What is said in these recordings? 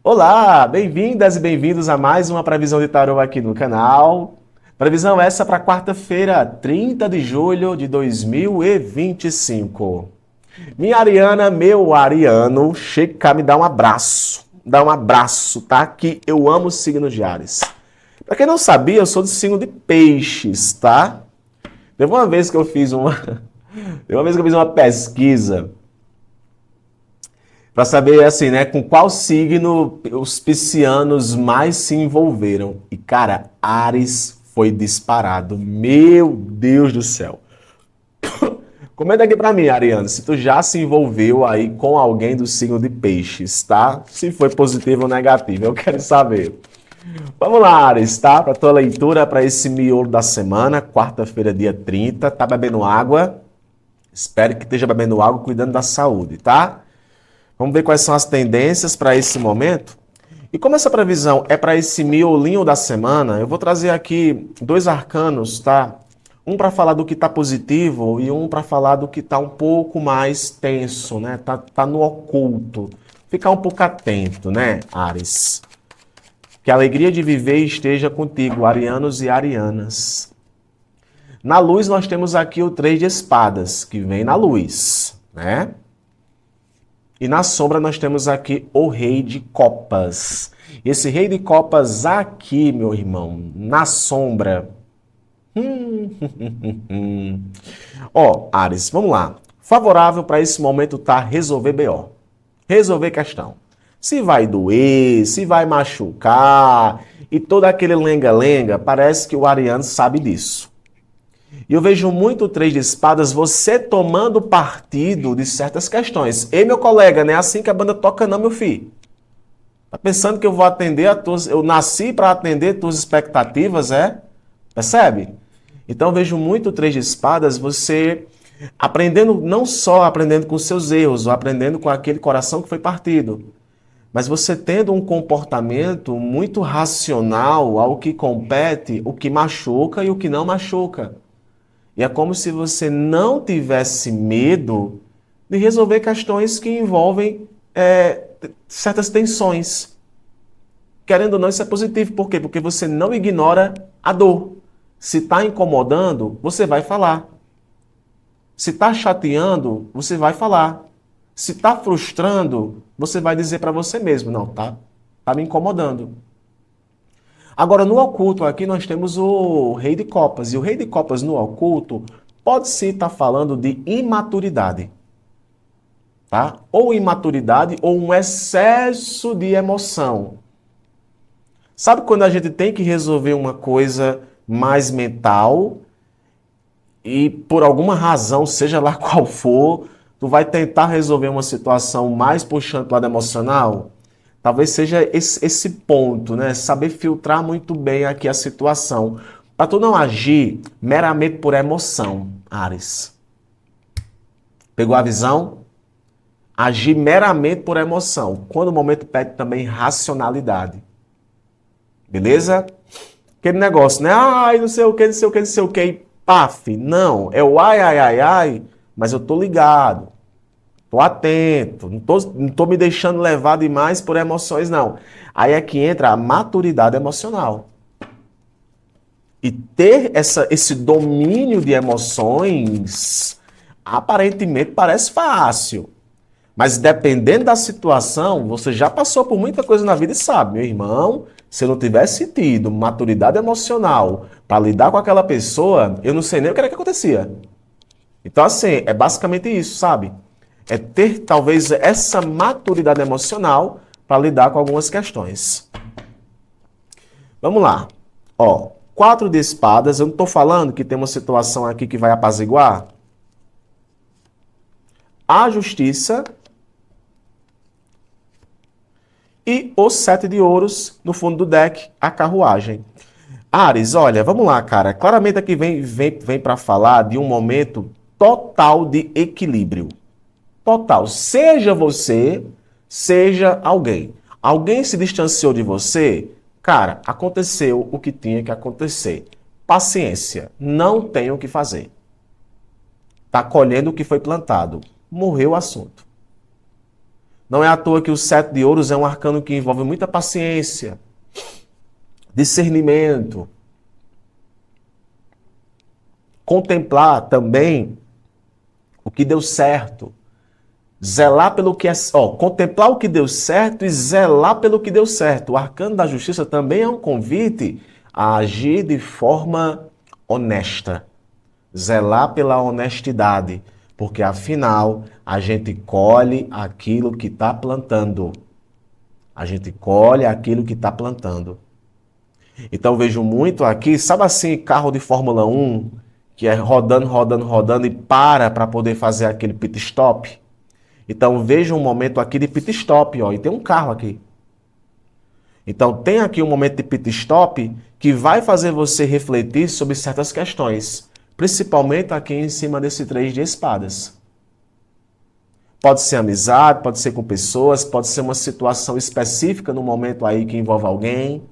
Olá, bem-vindas e bem-vindos a mais uma previsão de tarô aqui no canal. Previsão essa para quarta-feira, 30 de julho de 2025. Minha Ariana, meu Ariano, chega cá, me dá um abraço. Dá um abraço, tá? Que eu amo signos de Áries. Pra quem não sabia, eu sou do signo de Peixes, tá? Teve uma vez que eu fiz uma, teve uma vez que eu fiz uma pesquisa para saber assim, né, com qual signo os piscianos mais se envolveram. E cara, Áries foi disparado. Meu Deus do céu. Comenta aqui para mim, Ariane, se tu já se envolveu aí com alguém do signo de Peixes, tá? Se foi positivo ou negativo, eu quero saber. Vamos lá, Ares, tá? Para tua leitura para esse miolo da semana, quarta-feira, dia 30. Tá bebendo água? Espero que esteja bebendo água, cuidando da saúde, tá? Vamos ver quais são as tendências para esse momento. E como essa previsão é para esse miolinho da semana, eu vou trazer aqui dois arcanos, tá? Um para falar do que está positivo e um para falar do que está um pouco mais tenso, né? Tá no oculto. Ficar um pouco atento, né, Ares? Que a alegria de viver esteja contigo, arianos e arianas. Na luz nós temos aqui o Três de Espadas, que vem na luz, né? E na sombra nós temos aqui o Rei de Copas. Esse Rei de Copas aqui, meu irmão, na sombra. Ó, Ares, vamos lá. Favorável para esse momento tá resolver BO. Resolver questão. Se vai doer, se vai machucar e todo aquele lenga-lenga, parece que o Ariano sabe disso. E eu vejo muito o Três de Espadas você tomando partido de certas questões. Ei, meu colega, não é assim que a banda toca não, meu filho. Tá pensando que eu vou atender a tuas... Eu nasci para atender tuas expectativas, é? Percebe? Então eu vejo muito o Três de Espadas você aprendendo, não só aprendendo com seus erros, ou aprendendo com aquele coração que foi partido, mas você tendo um comportamento muito racional ao que compete, o que machuca e o que não machuca. E é como se você não tivesse medo de resolver questões que envolvem certas tensões. Querendo ou não, isso é positivo. Por quê? Porque você não ignora a dor. Se está incomodando, você vai falar. Se está chateando, você vai falar. Se está frustrando, você vai dizer para você mesmo, não, tá me incomodando. Agora, no oculto aqui nós temos o Rei de Copas. E o Rei de Copas no oculto pode sim estar falando de imaturidade. Tá? Ou imaturidade ou um excesso de emoção. Sabe quando a gente tem que resolver uma coisa mais mental e por alguma razão, seja lá qual for, tu vai tentar resolver uma situação mais puxando para o lado emocional? Talvez seja esse ponto, né? Saber filtrar muito bem aqui a situação. Para tu não agir meramente por emoção, Ares. Pegou a visão? Agir meramente por emoção. Quando o momento pede também racionalidade. Beleza? Aquele negócio, né? Ai, não sei o que, não sei o que, não sei o que. E paf. Não, é o ai, ai, ai, ai, mas eu tô ligado. Tô atento, não tô me deixando levar demais por emoções, não. Aí é que entra a maturidade emocional. E ter esse domínio de emoções, aparentemente parece fácil. Mas dependendo da situação, você já passou por muita coisa na vida e sabe, meu irmão, se eu não tivesse tido maturidade emocional para lidar com aquela pessoa, eu não sei nem o que era que acontecia. Então, assim, é basicamente isso, sabe? É ter talvez essa maturidade emocional para lidar com algumas questões. Vamos lá. Ó, quatro de espadas, eu não estou falando que tem uma situação aqui que vai apaziguar. A justiça e o sete de ouros no fundo do deck, a carruagem. Ares, olha, vamos lá, cara. Claramente aqui vem para falar de um momento total de equilíbrio. Total. Seja você, seja alguém. Alguém se distanciou de você? Cara, aconteceu o que tinha que acontecer. Paciência. Não tem o que fazer. Tá colhendo o que foi plantado. Morreu o assunto. Não é à toa que o 7 de ouros é um arcano que envolve muita paciência, discernimento, contemplar também o que deu certo, zelar pelo que é, contemplar o que deu certo e zelar pelo que deu certo. O arcano da justiça também é um convite a agir de forma honesta, zelar pela honestidade, porque afinal a gente colhe aquilo que está plantando. A gente colhe aquilo que está plantando. Então eu vejo muito aqui, sabe assim, carro de Fórmula 1, que é rodando, rodando, rodando e para poder fazer aquele pit stop? Então veja um momento aqui de pit stop, ó, e tem um carro aqui. Então tem aqui um momento de pit stop que vai fazer você refletir sobre certas questões, principalmente aqui em cima desse 3 de espadas. Pode ser amizade, pode ser com pessoas, pode ser uma situação específica no momento aí que envolve alguém.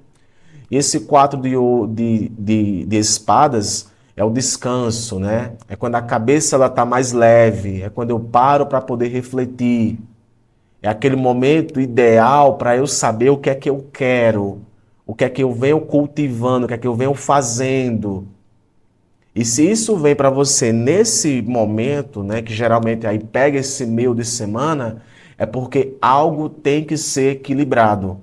E esse 4 de espadas é o descanso, né? É quando a cabeça ela tá mais leve, é quando eu paro para poder refletir. É aquele momento ideal para eu saber o que é que eu quero, o que é que eu venho cultivando, o que é que eu venho fazendo. E se isso vem para você nesse momento, né, que geralmente aí pega esse meio de semana, é porque algo tem que ser equilibrado.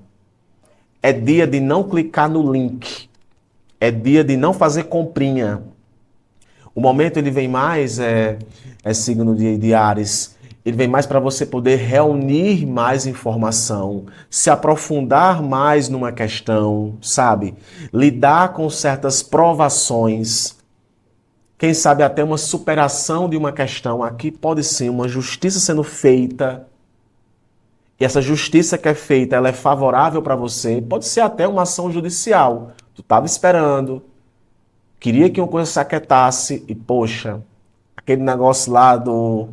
É dia de não clicar no link. É dia de não fazer comprinha. O momento ele vem mais, signo de Áries, ele vem mais para você poder reunir mais informação, se aprofundar mais numa questão, sabe? Lidar com certas provações, quem sabe até uma superação de uma questão. Aqui pode ser uma justiça sendo feita, e essa justiça que é feita, ela é favorável para você, pode ser até uma ação judicial. Tu estava esperando, queria que uma coisa se aquietasse e, poxa, aquele negócio lá do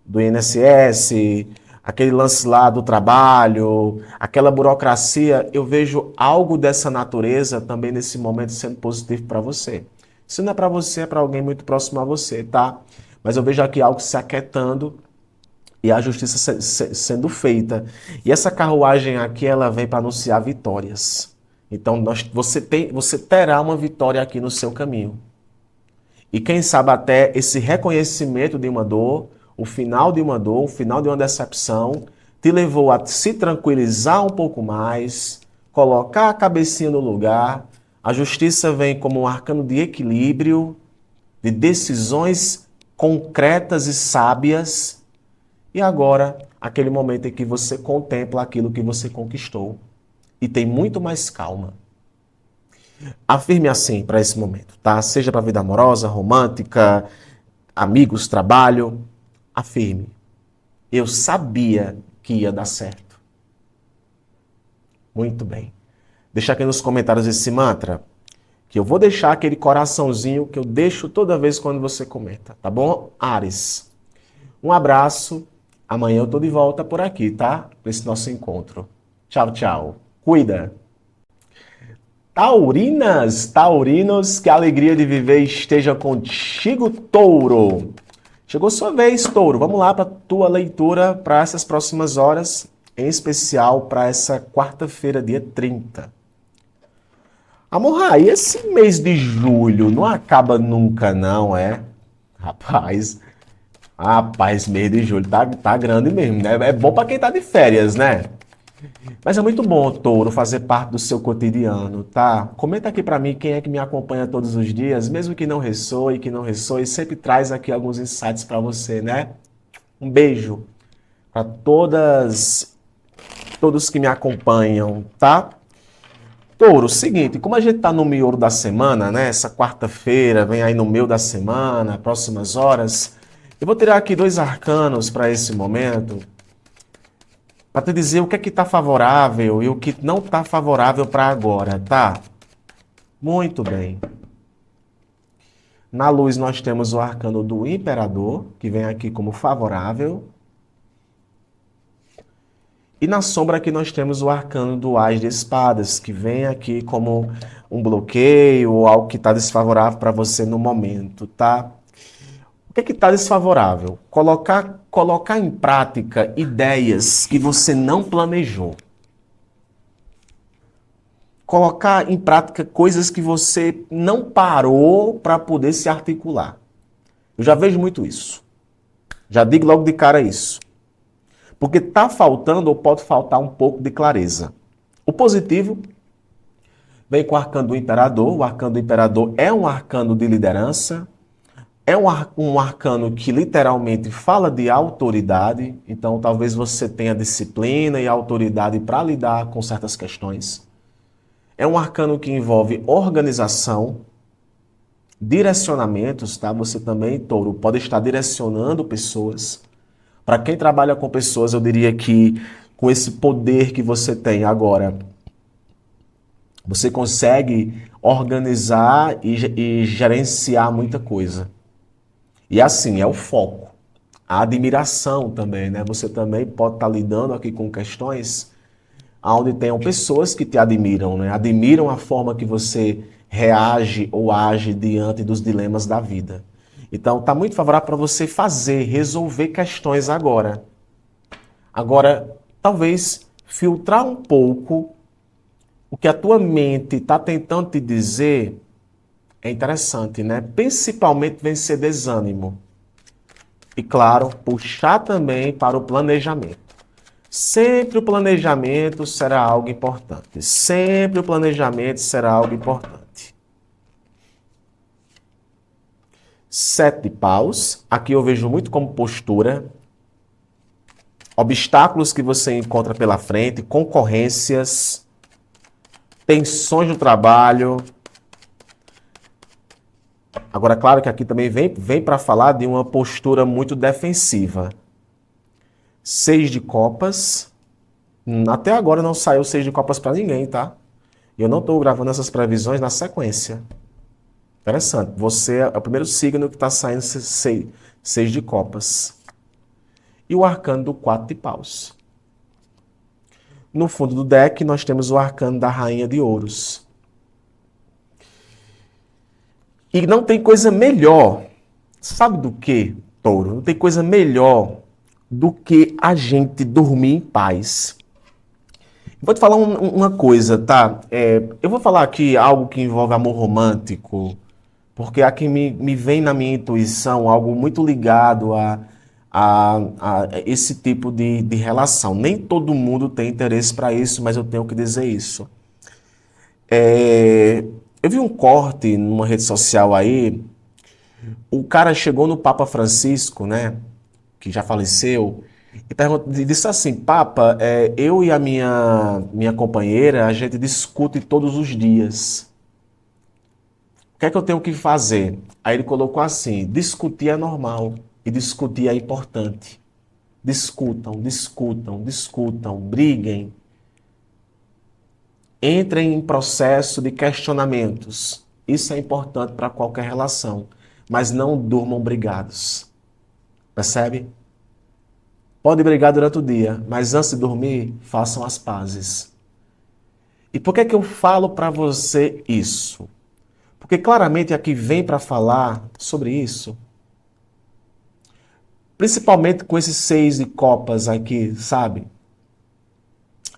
INSS, aquele lance lá do trabalho, aquela burocracia, eu vejo algo dessa natureza também nesse momento sendo positivo para você. Se não é para você, é para alguém muito próximo a você, tá? Mas eu vejo aqui algo se aquietando e a justiça sendo feita. E essa carruagem aqui, ela vem para anunciar vitórias. Então, você terá uma vitória aqui no seu caminho. E quem sabe até esse reconhecimento de uma dor, o final de uma dor, o final de uma decepção, te levou a se tranquilizar um pouco mais, colocar a cabecinha no lugar. A justiça vem como um arcano de equilíbrio, de decisões concretas e sábias. E agora, aquele momento em que você contempla aquilo que você conquistou e tem muito mais calma. Afirme assim para esse momento, tá? Seja para a vida amorosa, romântica, amigos, trabalho. Afirme. Eu sabia que ia dar certo. Muito bem. Deixa aqui nos comentários esse mantra, que eu vou deixar aquele coraçãozinho que eu deixo toda vez quando você comenta, tá bom? Áries. Um abraço. Amanhã eu tô de volta por aqui, tá? Para esse nosso encontro. Tchau, tchau. Cuida. Taurinas, taurinos, que a alegria de viver esteja contigo, touro. Chegou sua vez, touro. Vamos lá para a tua leitura para essas próximas horas, em especial para essa quarta-feira, dia 30. Amor, e esse mês de julho não acaba nunca, não, é? Rapaz, mês de julho tá grande mesmo, né? É bom para quem tá de férias, né? Mas é muito bom, touro, fazer parte do seu cotidiano, tá? Comenta aqui para mim quem é que me acompanha todos os dias, mesmo que não ressoe, sempre traz aqui alguns insights para você, né? Um beijo para todos que me acompanham, tá? Touro, seguinte, como a gente tá no miolo da semana, né? Essa quarta-feira, vem aí no meio da semana, próximas horas, eu vou tirar aqui 2 arcanos para esse momento, para te dizer o que é que está favorável e o que não está favorável para agora, tá? Muito bem. Na luz nós temos o arcano do Imperador, que vem aqui como favorável. E na sombra aqui nós temos o arcano do Ás de Espadas, que vem aqui como um bloqueio ou algo que está desfavorável para você no momento, tá? O O que está desfavorável? Colocar em prática ideias que você não planejou. Colocar em prática coisas que você não parou para poder se articular. Eu já vejo muito isso. Já digo logo de cara isso. Porque está faltando ou pode faltar um pouco de clareza. O positivo vem com o arcano do imperador. O arcano do imperador é um arcano de liderança. É um arcano que literalmente fala de autoridade. Então talvez você tenha disciplina e autoridade para lidar com certas questões. É um arcano que envolve organização, direcionamentos, tá? Você também, touro, pode estar direcionando pessoas. Para quem trabalha com pessoas, eu diria que com esse poder que você tem agora, você consegue organizar e gerenciar muita coisa. E assim, é o foco. A admiração também, né? Você também pode estar lidando aqui com questões onde tenham pessoas que te admiram, né? Admiram a forma que você reage ou age diante dos dilemas da vida. Então, está muito favorável para você resolver questões agora. Agora, talvez filtrar um pouco o que a tua mente está tentando te dizer é interessante, né? Principalmente vencer desânimo. E, claro, puxar também para o planejamento. Sempre o planejamento será algo importante. Sempre o planejamento será algo importante. 7 de paus. Aqui eu vejo muito como postura. Obstáculos que você encontra pela frente, concorrências, tensões no trabalho. Agora, claro que aqui também vem para falar de uma postura muito defensiva. 6 de copas. Até agora não saiu 6 de copas para ninguém, tá? E eu não estou gravando essas previsões na sequência. Interessante. Você é o primeiro signo que está saindo 6 de copas. E o arcano do 4 de paus. No fundo do deck, nós temos o arcano da rainha de ouros. E não tem coisa melhor, sabe do que, touro? Não tem coisa melhor do que a gente dormir em paz. Vou te falar uma coisa, tá? Eu vou falar aqui algo que envolve amor romântico, porque aqui me vem na minha intuição algo muito ligado a esse tipo de relação. Nem todo mundo tem interesse para isso, mas eu tenho que dizer isso. Eu vi um corte numa rede social aí, o cara chegou no Papa Francisco, né, que já faleceu, e disse assim: Papa, eu e a minha companheira, a gente discute todos os dias. O que é que eu tenho que fazer? Aí ele colocou assim: discutir é normal e discutir é importante. Discutam, discutam, discutam, briguem. Entrem em processo de questionamentos. Isso é importante para qualquer relação. Mas não durmam brigados. Percebe? Pode brigar durante o dia, mas antes de dormir, façam as pazes. E por que que eu falo para você isso? Porque claramente aqui vem para falar sobre isso. Principalmente com esses 6 de copas aqui, sabe?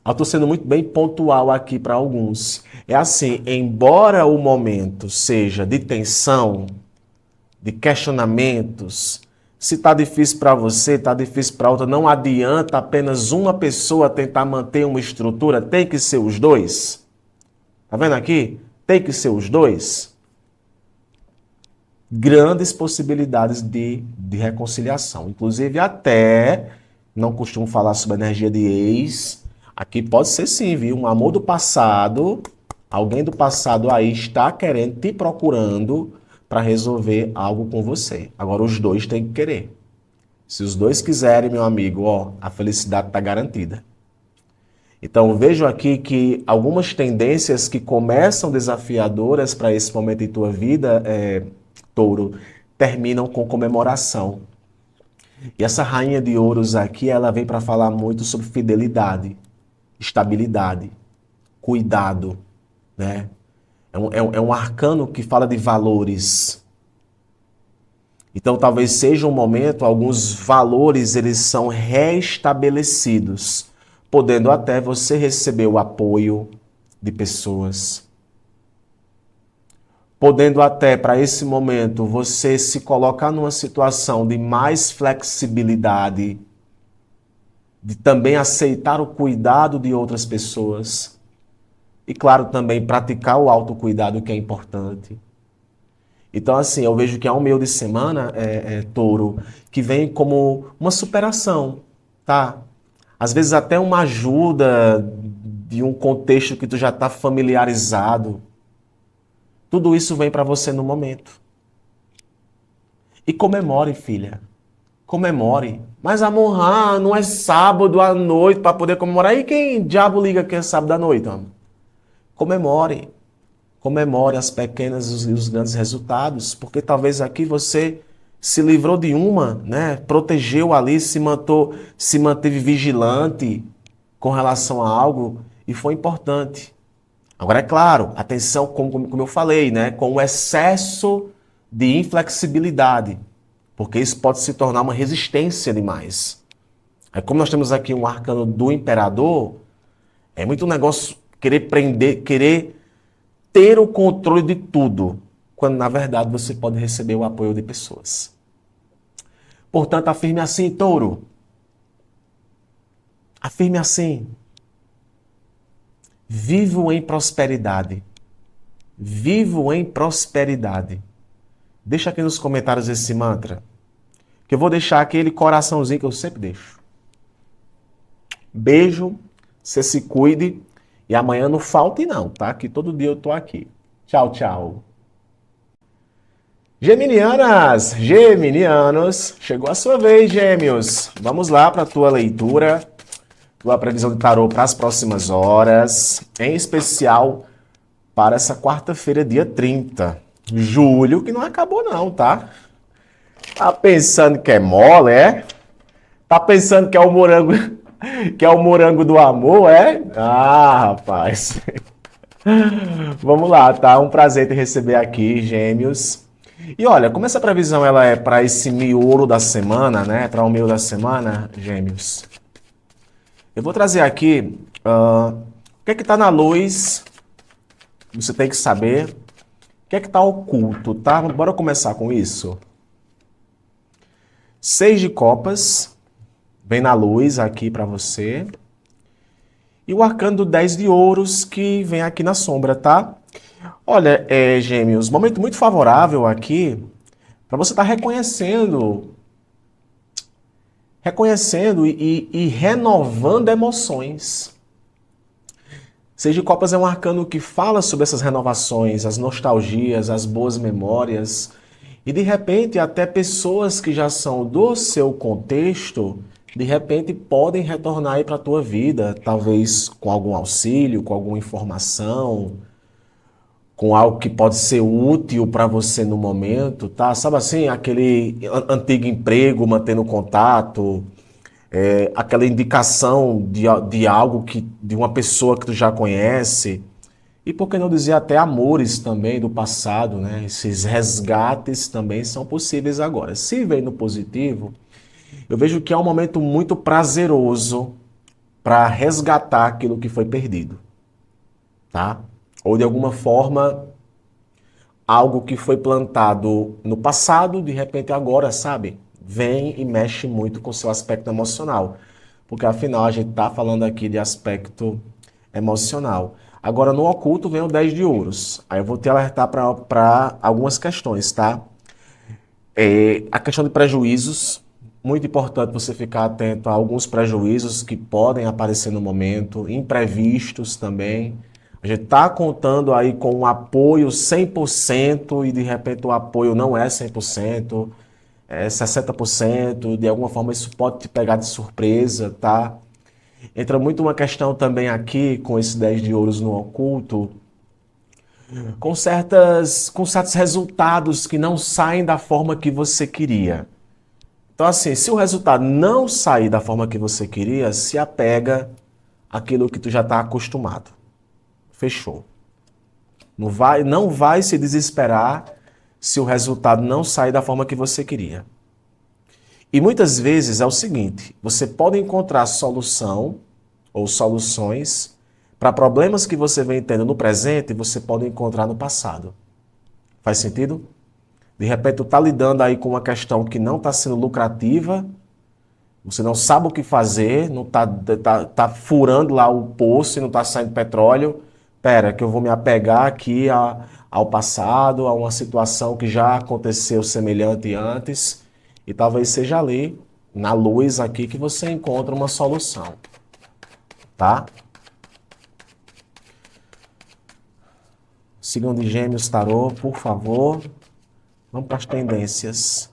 Eu estou sendo muito bem pontual aqui para alguns. É assim, embora o momento seja de tensão, de questionamentos, se está difícil para você, está difícil para outra, não adianta apenas uma pessoa tentar manter uma estrutura, tem que ser os dois. Tá vendo aqui? Tem que ser os dois. Grandes possibilidades de reconciliação. Inclusive até, não costumo falar sobre energia de ex, aqui pode ser sim, viu? Um amor do passado, alguém do passado aí está querendo, te procurando para resolver algo com você. Agora os dois têm que querer. Se os dois quiserem, meu amigo, ó, a felicidade está garantida. Então vejo aqui que algumas tendências que começam desafiadoras para esse momento em tua vida, touro, terminam com comemoração. E essa rainha de ouros aqui, ela vem para falar muito sobre fidelidade, estabilidade, cuidado, né? É um arcano que fala de valores. Então talvez seja um momento, alguns valores eles são restabelecidos, podendo até você receber o apoio de pessoas, podendo até para esse momento você se colocar numa situação de mais flexibilidade, de também aceitar o cuidado de outras pessoas e, claro, também praticar o autocuidado, que é importante. Então, assim, eu vejo que é um meio de semana, Touro, que vem como uma superação, tá? Às vezes até uma ajuda de um contexto que tu já está familiarizado. Tudo isso vem para você no momento. E comemore, filha. Comemore. Mas, amor, não é sábado à noite para poder comemorar. E quem diabo liga que é sábado à noite, amor? Comemore. Comemore as pequenas e os grandes resultados, porque talvez aqui você se livrou de uma, né? Protegeu ali, se manteve vigilante com relação a algo e foi importante. Agora, é claro, atenção, como eu falei, né? Com o excesso de inflexibilidade, porque isso pode se tornar uma resistência demais. Aí, como nós temos aqui um arcano do imperador, é muito um negócio querer prender, querer ter o controle de tudo, quando na verdade você pode receber o apoio de pessoas. Portanto, afirme assim, Touro. Afirme assim. Vivo em prosperidade. Vivo em prosperidade. Deixa aqui nos comentários esse mantra, que eu vou deixar aquele coraçãozinho que eu sempre deixo. Beijo, você se cuide e amanhã não falte não, tá? Que todo dia eu tô aqui. Tchau, tchau. Geminianas, geminianos, chegou a sua vez, gêmeos. Vamos lá para a tua leitura, tua previsão de tarô para as próximas horas, em especial para essa quarta-feira, dia 30 de julho, que não acabou não, tá? Tá pensando que é mole, é? Tá pensando que é o morango, que é o morango do amor, é? Ah, rapaz. Vamos lá, tá? Um prazer te receber aqui, gêmeos. E olha, como essa previsão ela é para esse miolo da semana, né? Para o meio da semana, gêmeos. Eu vou trazer aqui o que é que tá na luz. Você tem que saber o que é que tá oculto, tá? Bora começar com isso. 6 de copas vem na luz aqui para você. E o arcano do 10 de ouros que vem aqui na sombra, tá? Olha, gêmeos, momento muito favorável aqui para você estar reconhecendo e renovando emoções. 6 de copas é um arcano que fala sobre essas renovações, as nostalgias, as boas memórias. E de repente, até pessoas que já são do seu contexto, de repente podem retornar aí para a tua vida, talvez com algum auxílio, com alguma informação, com algo que pode ser útil para você no momento, tá? Sabe assim, aquele antigo emprego, mantendo contato, aquela indicação de algo de uma pessoa que tu já conhece. E por que não dizer até amores também do passado, né? Esses resgates também são possíveis agora. Se vem no positivo, eu vejo que é um momento muito prazeroso para resgatar aquilo que foi perdido, tá? Ou de alguma forma, algo que foi plantado no passado, de repente agora, sabe? Vem e mexe muito com o seu aspecto emocional. Porque afinal a gente está falando aqui de aspecto emocional. Agora no oculto vem o 10 de ouros. Aí eu vou te alertar para algumas questões, tá? A questão de prejuízos. Muito importante você ficar atento a alguns prejuízos que podem aparecer no momento, imprevistos também. A gente está contando aí com um apoio 100% e de repente o apoio não é 100%, é 60%, de alguma forma isso pode te pegar de surpresa, tá? Entra muito uma questão também aqui com esse 10 de ouros no oculto, com certos resultados que não saem da forma que você queria. Então, assim, se o resultado não sair da forma que você queria, se apega àquilo que tu já está acostumado. Fechou. Não vai se desesperar se o resultado não sair da forma que você queria. E muitas vezes é o seguinte, você pode encontrar solução ou soluções para problemas que você vem tendo no presente, você pode encontrar no passado. Faz sentido? De repente, tu está lidando aí com uma questão que não está sendo lucrativa, você não sabe o que fazer, não tá furando lá o poço e não está saindo petróleo. Pera, que eu vou me apegar aqui ao passado, a uma situação que já aconteceu semelhante antes, e talvez seja ali, na luz aqui, que você encontra uma solução. Tá? Sigam de Gêmeos Tarô, por favor. Vamos para as tendências.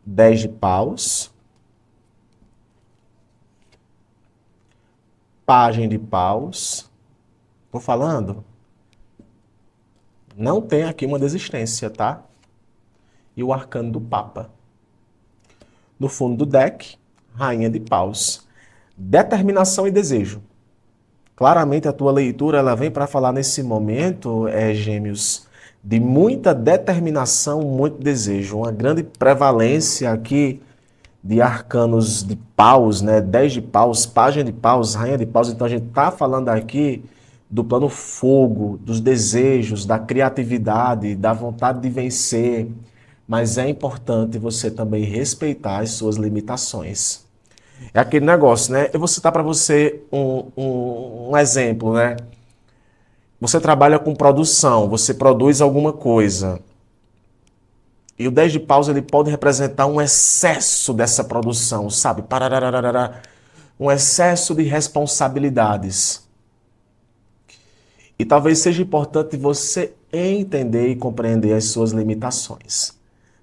10 de paus. Pagem de paus. Tô falando? Não tem aqui uma desistência, tá? E o arcano do Papa. No fundo do deck, Rainha de paus. Determinação e desejo. Claramente a tua leitura ela vem para falar nesse momento, Gêmeos, de muita determinação, muito desejo. Uma grande prevalência aqui de arcanos de paus, né? 10 de paus, página de paus, rainha de paus. Então a gente está falando aqui do plano fogo, dos desejos, da criatividade, da vontade de vencer. Mas é importante você também respeitar as suas limitações. É aquele negócio, né? Eu vou citar para você um exemplo, né? Você trabalha com produção, você produz alguma coisa. E o 10 de paus ele pode representar um excesso dessa produção, sabe? Um excesso de responsabilidades. E talvez seja importante você entender e compreender as suas limitações.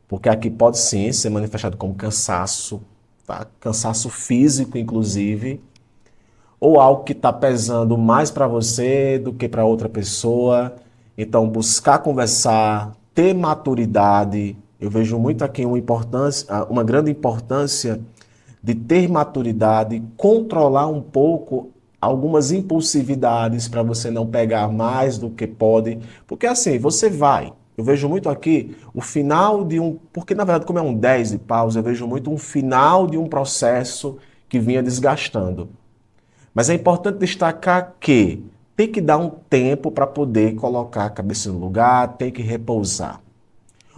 Porque aqui pode sim ser manifestado como cansaço, tá? Cansaço físico, inclusive, ou algo que está pesando mais para você do que para outra pessoa. Então, buscar conversar, ter maturidade. Eu vejo muito aqui uma grande importância de ter maturidade, controlar um pouco algumas impulsividades para você não pegar mais do que pode. Porque assim, você vai. Eu vejo muito aqui o final de um... Porque, na verdade, como é um 10 de paus, eu vejo muito um final de um processo que vinha desgastando. Mas é importante destacar que tem que dar um tempo para poder colocar a cabeça no lugar, tem que repousar.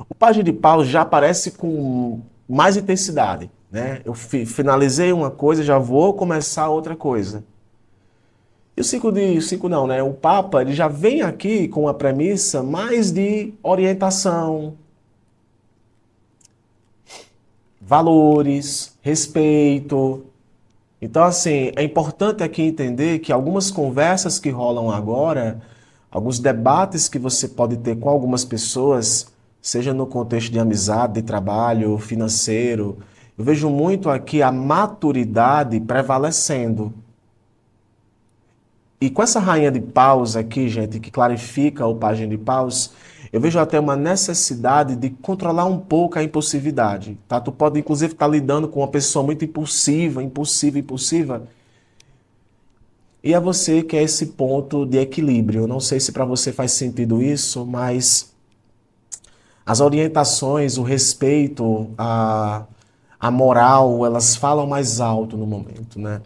O pajem de paus já aparece com mais intensidade, né? Eu finalizei uma coisa, já vou começar outra coisa. E o 5 não, né? O Papa ele já vem aqui com a premissa mais de orientação, valores, respeito. Então, assim, é importante aqui entender que algumas conversas que rolam agora, alguns debates que você pode ter com algumas pessoas, seja no contexto de amizade, de trabalho, financeiro, eu vejo muito aqui a maturidade prevalecendo. E com essa rainha de paus aqui, gente, que clarifica o pajem de paus, eu vejo até uma necessidade de controlar um pouco a impulsividade, tá? Tu pode, inclusive, estar lidando com uma pessoa muito impulsiva. E é você que é esse ponto de equilíbrio. Eu não sei se para você faz sentido isso, mas as orientações, o respeito, a moral, elas falam mais alto no momento, né?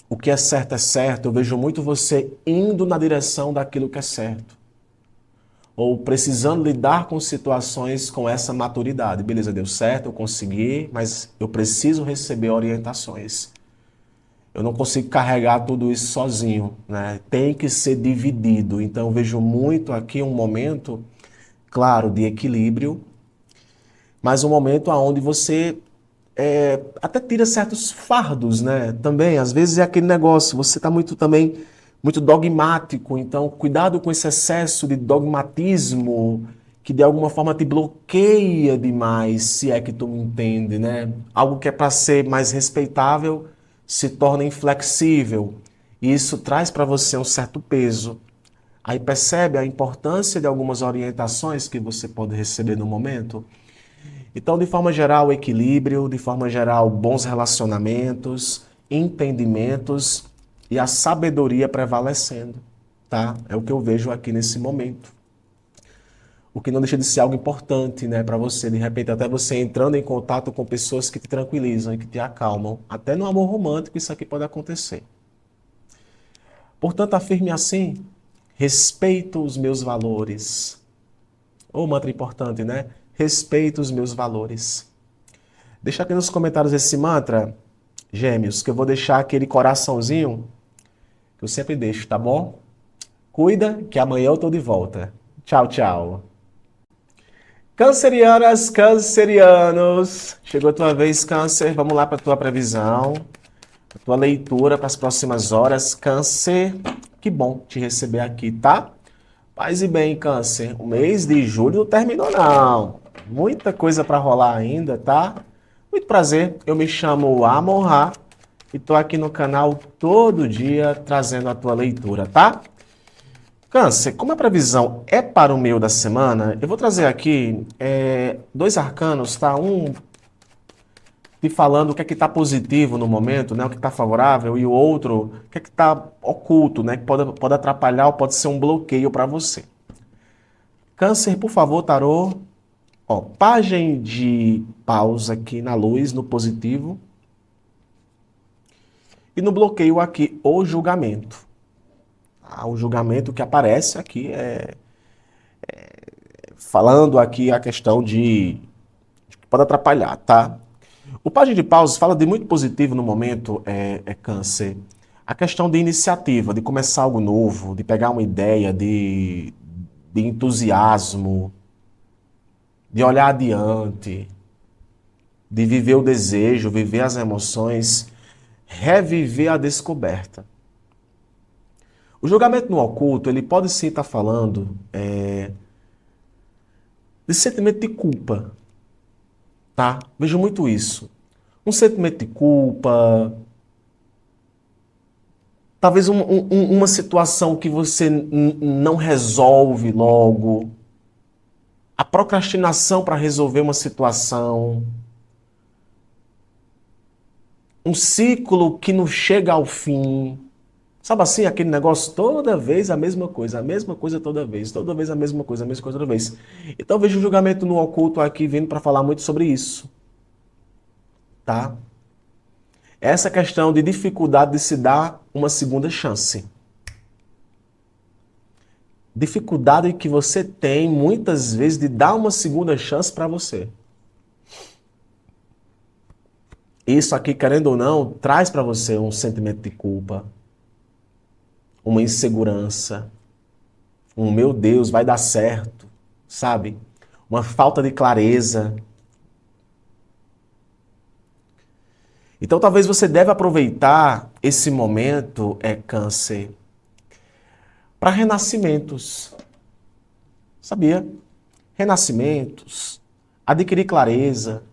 O que é certo, eu vejo muito você indo na direção daquilo que é certo. Ou precisando lidar com situações com essa maturidade. Beleza, deu certo, eu consegui, mas eu preciso receber orientações. Eu não consigo carregar tudo isso sozinho, né? Tem que ser dividido. Então eu vejo muito aqui um momento, claro, de equilíbrio, mas um momento onde você até tira certos fardos, né? Também, às vezes é aquele negócio, você está muito dogmático, então cuidado com esse excesso de dogmatismo que de alguma forma te bloqueia demais, se é que tu me entende, né? Algo que é para ser mais respeitável se torna inflexível e isso traz para você um certo peso. Aí percebe a importância de algumas orientações que você pode receber no momento? Então, de forma geral, equilíbrio, de forma geral, bons relacionamentos, entendimentos e a sabedoria prevalecendo. tá? É o que eu vejo aqui nesse momento. O que não deixa de ser algo importante, né, para você. De repente, até você entrando em contato com pessoas que te tranquilizam e que te acalmam. Até no amor romântico, isso aqui pode acontecer. Portanto, afirme assim: respeito os meus valores. Ô, mantra importante, né? Respeito os meus valores. Deixa aqui nos comentários esse mantra, Gêmeos, que eu vou deixar aquele coraçãozinho que eu sempre deixo, tá bom? Cuida que amanhã eu tô de volta. Tchau, tchau. Cancerianas, cancerianos. Chegou a tua vez, Câncer. Vamos lá para a tua previsão, a tua leitura para as próximas horas. Câncer, que bom te receber aqui, tá? Paz e bem, Câncer. O mês de julho não terminou, não. Muita coisa para rolar ainda, tá? Muito prazer. Eu me chamo Amon-Ra e tô aqui no canal todo dia trazendo a tua leitura, tá? Câncer, como a previsão é para o meio da semana, eu vou trazer aqui dois arcanos, tá? Um te falando o que é que está positivo no momento, né? O que está favorável, e o outro, o que é que está oculto, né? Que pode atrapalhar ou pode ser um bloqueio para você. Câncer, por favor, tarô. Ó, página de pausa aqui na luz, no positivo. E no bloqueio aqui, o julgamento. O julgamento que aparece aqui falando aqui a questão de que pode atrapalhar, tá? O página de pausas fala de muito positivo no momento, Câncer. A questão de iniciativa, de começar algo novo, de pegar uma ideia, de entusiasmo, de olhar adiante, de viver o desejo, viver as emoções, reviver a descoberta. O julgamento no oculto, ele pode sim estar falando de sentimento de culpa, tá? Vejo muito isso. Um sentimento de culpa, talvez uma situação que você não resolve logo, a procrastinação para resolver uma situação, um ciclo que não chega ao fim. Sabe assim, aquele negócio toda vez a mesma coisa toda vez a mesma coisa toda vez. Então vejo o julgamento no oculto aqui vindo para falar muito sobre isso, tá? Essa questão de dificuldade de se dar uma segunda chance. Dificuldade que você tem muitas vezes de dar uma segunda chance para você. Isso aqui, querendo ou não, traz para você um sentimento de culpa, uma insegurança, um meu Deus, vai dar certo, sabe? Uma falta de clareza. Então talvez você deve aproveitar esse momento, Câncer, para renascimentos. Sabia? Renascimentos, adquirir clareza.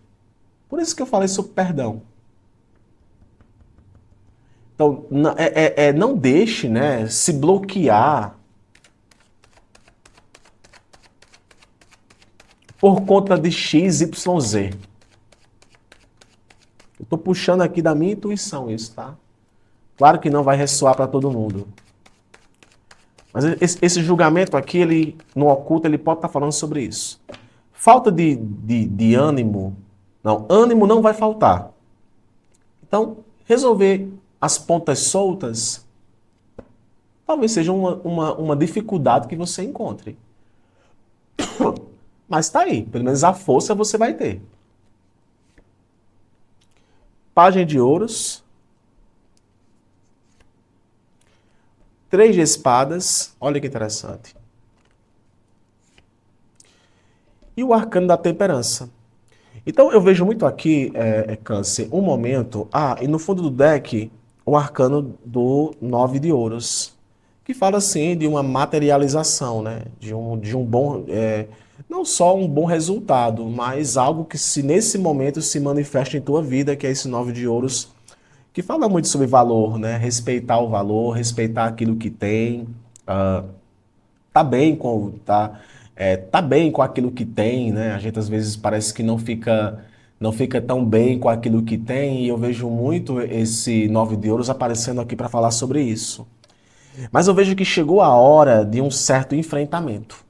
Por isso que eu falei sobre perdão. Então, não deixe, né, se bloquear por conta de X, Y, Z. Eu estou puxando aqui da minha intuição isso, tá? Claro que não vai ressoar para todo mundo. Mas esse julgamento aqui, ele, no oculto, ele pode estar falando sobre isso. Falta de ânimo. Não, ânimo não vai faltar. Então, resolver as pontas soltas talvez seja uma dificuldade que você encontre. Mas tá aí, pelo menos a força você vai ter. Página de ouros. 3 de espadas. Olha que interessante. E o arcano da temperança. Então eu vejo muito aqui, Câncer, um momento... e no fundo do deck, o arcano do 9 de ouros. Que fala, assim, de uma materialização, né? De um bom... não só um bom resultado, mas algo que se nesse momento se manifesta em tua vida, que é esse 9 de ouros, que fala muito sobre valor, né? Respeitar o valor, respeitar aquilo que tem, tá bem com aquilo que tem, né? A gente às vezes parece que não fica tão bem com aquilo que tem, e eu vejo muito esse 9 de ouros aparecendo aqui para falar sobre isso. Mas eu vejo que chegou a hora de um certo enfrentamento.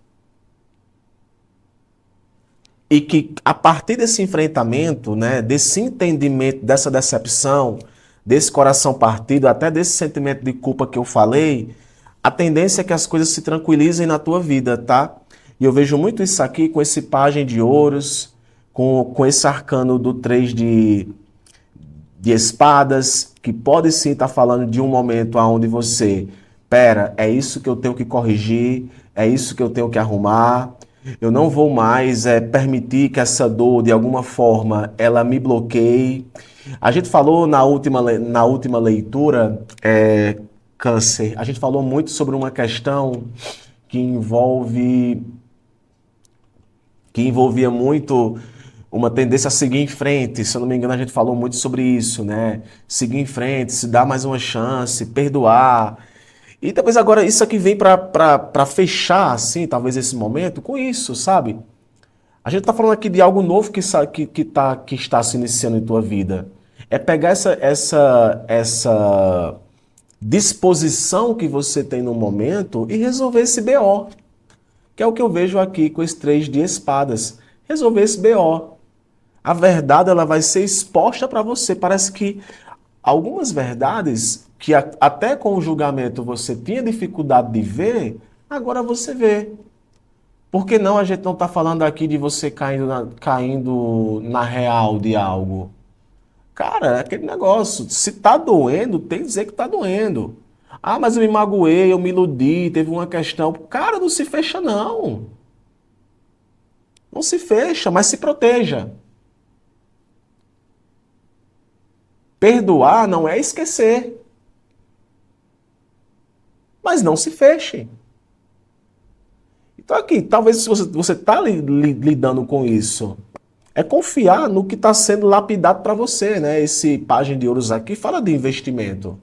E que a partir desse enfrentamento, né, desse entendimento, dessa decepção, desse coração partido, até desse sentimento de culpa que eu falei, a tendência é que as coisas se tranquilizem na tua vida, tá? E eu vejo muito isso aqui com esse pajem de ouros, com esse arcano do 3 de espadas, que pode sim estar falando de um momento onde você, pera, é isso que eu tenho que corrigir, é isso que eu tenho que arrumar, eu não vou mais permitir que essa dor, de alguma forma, ela me bloqueie. A gente falou na última leitura, Câncer, a gente falou muito sobre uma questão que envolvia muito uma tendência a seguir em frente. Se eu não me engano, a gente falou muito sobre isso, né? Seguir em frente, se dar mais uma chance, perdoar. E talvez agora isso aqui vem para fechar, assim, talvez esse momento, com isso, sabe? A gente está falando aqui de algo novo que está se iniciando em tua vida. É pegar essa disposição que você tem no momento e resolver esse BO. Que é o que eu vejo aqui com esse 3 de espadas. Resolver esse BO. A verdade ela vai ser exposta para você. Parece que algumas verdades que até com o julgamento você tinha dificuldade de ver, agora você vê. Por que não a gente não está falando aqui de você caindo na real de algo? Cara, é aquele negócio. Se tá doendo, tem que dizer que tá doendo. Ah, mas eu me magoei, eu me iludi, teve uma questão. Cara, não se fecha não. Não se fecha, mas se proteja. Perdoar não é esquecer. Mas não se feche. Então aqui, talvez se você está lidando com isso, é confiar no que está sendo lapidado para você, né? Esse página de ouros aqui fala de investimento.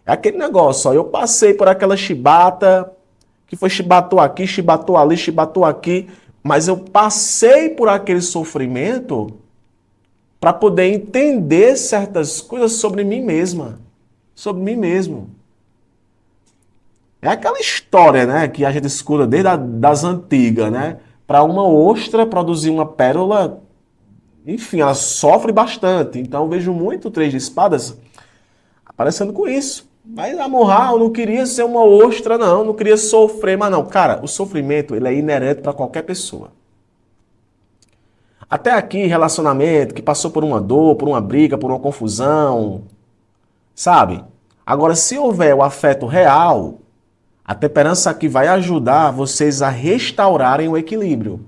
É aquele negócio, ó, eu passei por aquela chibata, que foi chibatou aqui, chibatou ali, chibatou aqui, mas eu passei por aquele sofrimento para poder entender certas coisas sobre mim mesma, sobre mim mesmo. É aquela história, né, que a gente escuta desde das antigas, né? Para uma ostra produzir uma pérola, enfim, ela sofre bastante. Então eu vejo muito o 3 de espadas aparecendo com isso. Mas a moral não queria ser uma ostra, não queria sofrer, mas não. Cara, o sofrimento ele é inerente para qualquer pessoa. Até aqui, relacionamento que passou por uma dor, por uma briga, por uma confusão, sabe? Agora, se houver o afeto real, a temperança aqui vai ajudar vocês a restaurarem o equilíbrio.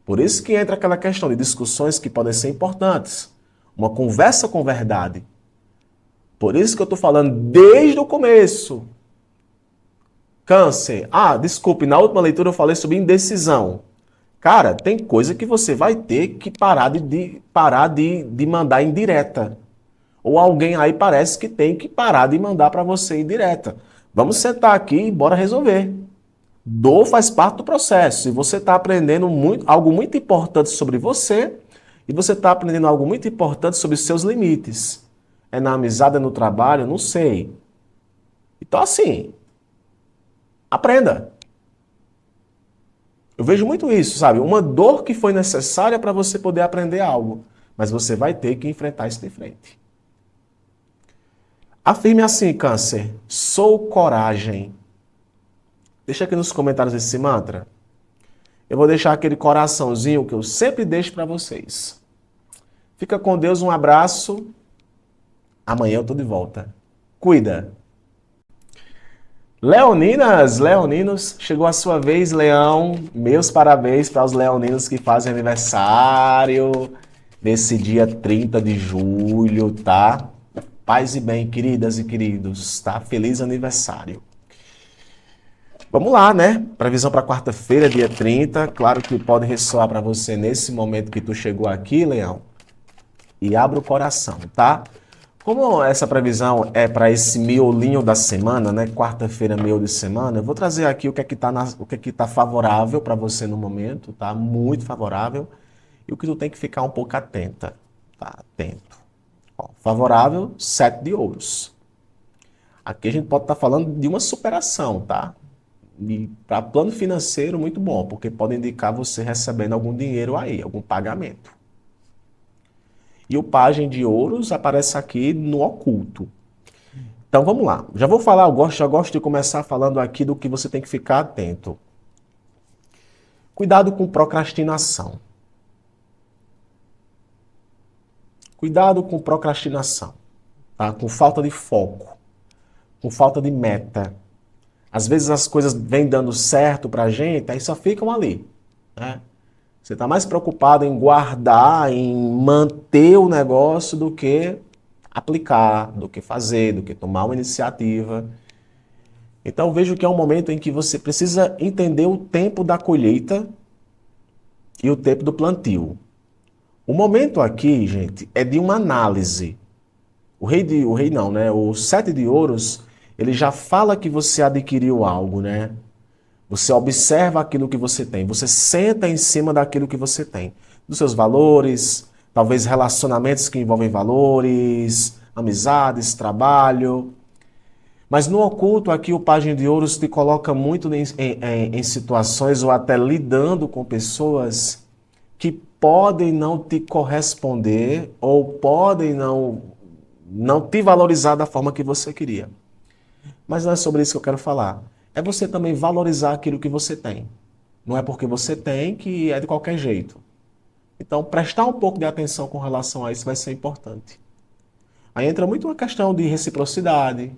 Por isso que entra aquela questão de discussões que podem ser importantes. Uma conversa com verdade. Por isso que eu estou falando desde o começo. Câncer. Ah, desculpe, na última leitura eu falei sobre indecisão. Cara, tem coisa que você vai ter que parar de mandar indireta. Ou alguém aí parece que tem que parar de mandar para você indireta. Vamos sentar aqui e bora resolver. Dor faz parte do processo. E você está aprendendo algo muito importante sobre você e você está aprendendo algo muito importante sobre os seus limites. É na amizade, é no trabalho? Não sei. Então, assim, aprenda. Eu vejo muito isso, sabe? Uma dor que foi necessária para você poder aprender algo. Mas você vai ter que enfrentar isso de frente. Afirme assim, Câncer. Sou coragem. Deixa aqui nos comentários esse mantra. Eu vou deixar aquele coraçãozinho que eu sempre deixo para vocês. Fica com Deus, um abraço. Amanhã eu tô de volta. Cuida. Leoninas, leoninos, chegou a sua vez, Leão. Meus parabéns para os leoninos que fazem aniversário nesse dia 30 de julho, tá? Paz e bem, queridas e queridos, tá? Feliz aniversário. Vamos lá, né? Previsão para quarta-feira, dia 30. Claro que pode ressoar para você nesse momento que tu chegou aqui, Leão. E abra o coração, tá? Como essa previsão é para esse miolinho da semana, né? Quarta-feira, miolo de semana, eu vou trazer aqui o que é que tá favorável para você no momento, tá? Muito favorável. E o que tu tem que ficar um pouco atenta, tá? Atento. Ó, favorável, 7 de ouros. Aqui a gente pode estar falando de uma superação, tá? E para plano financeiro, muito bom, porque pode indicar você recebendo algum dinheiro aí, algum pagamento. E o pajem de ouros aparece aqui no oculto. Então vamos lá. Já vou falar, já gosto de começar falando aqui do que você tem que ficar atento. Cuidado com procrastinação. Cuidado com procrastinação, tá? Com falta de foco, com falta de meta. Às vezes as coisas vêm dando certo pra gente, aí só ficam ali, né? Você está mais preocupado em guardar, em manter o negócio do que aplicar, do que fazer, do que tomar uma iniciativa. Então vejo que é um momento em que você precisa entender o tempo da colheita e o tempo do plantio. O momento aqui, gente, é de uma análise. O rei não, né? O sete de ouros, ele já fala que você adquiriu algo, né? Você observa aquilo que você tem, você senta em cima daquilo que você tem, dos seus valores, talvez relacionamentos que envolvem valores, amizades, trabalho. Mas no oculto aqui o Pajem de Ouros te coloca muito em situações ou até lidando com pessoas que podem não te corresponder ou podem não te valorizar da forma que você queria. Mas não é sobre isso que eu quero falar. É você também valorizar aquilo que você tem. Não é porque você tem que é de qualquer jeito. Então, prestar um pouco de atenção com relação a isso vai ser importante. Aí entra muito uma questão de reciprocidade.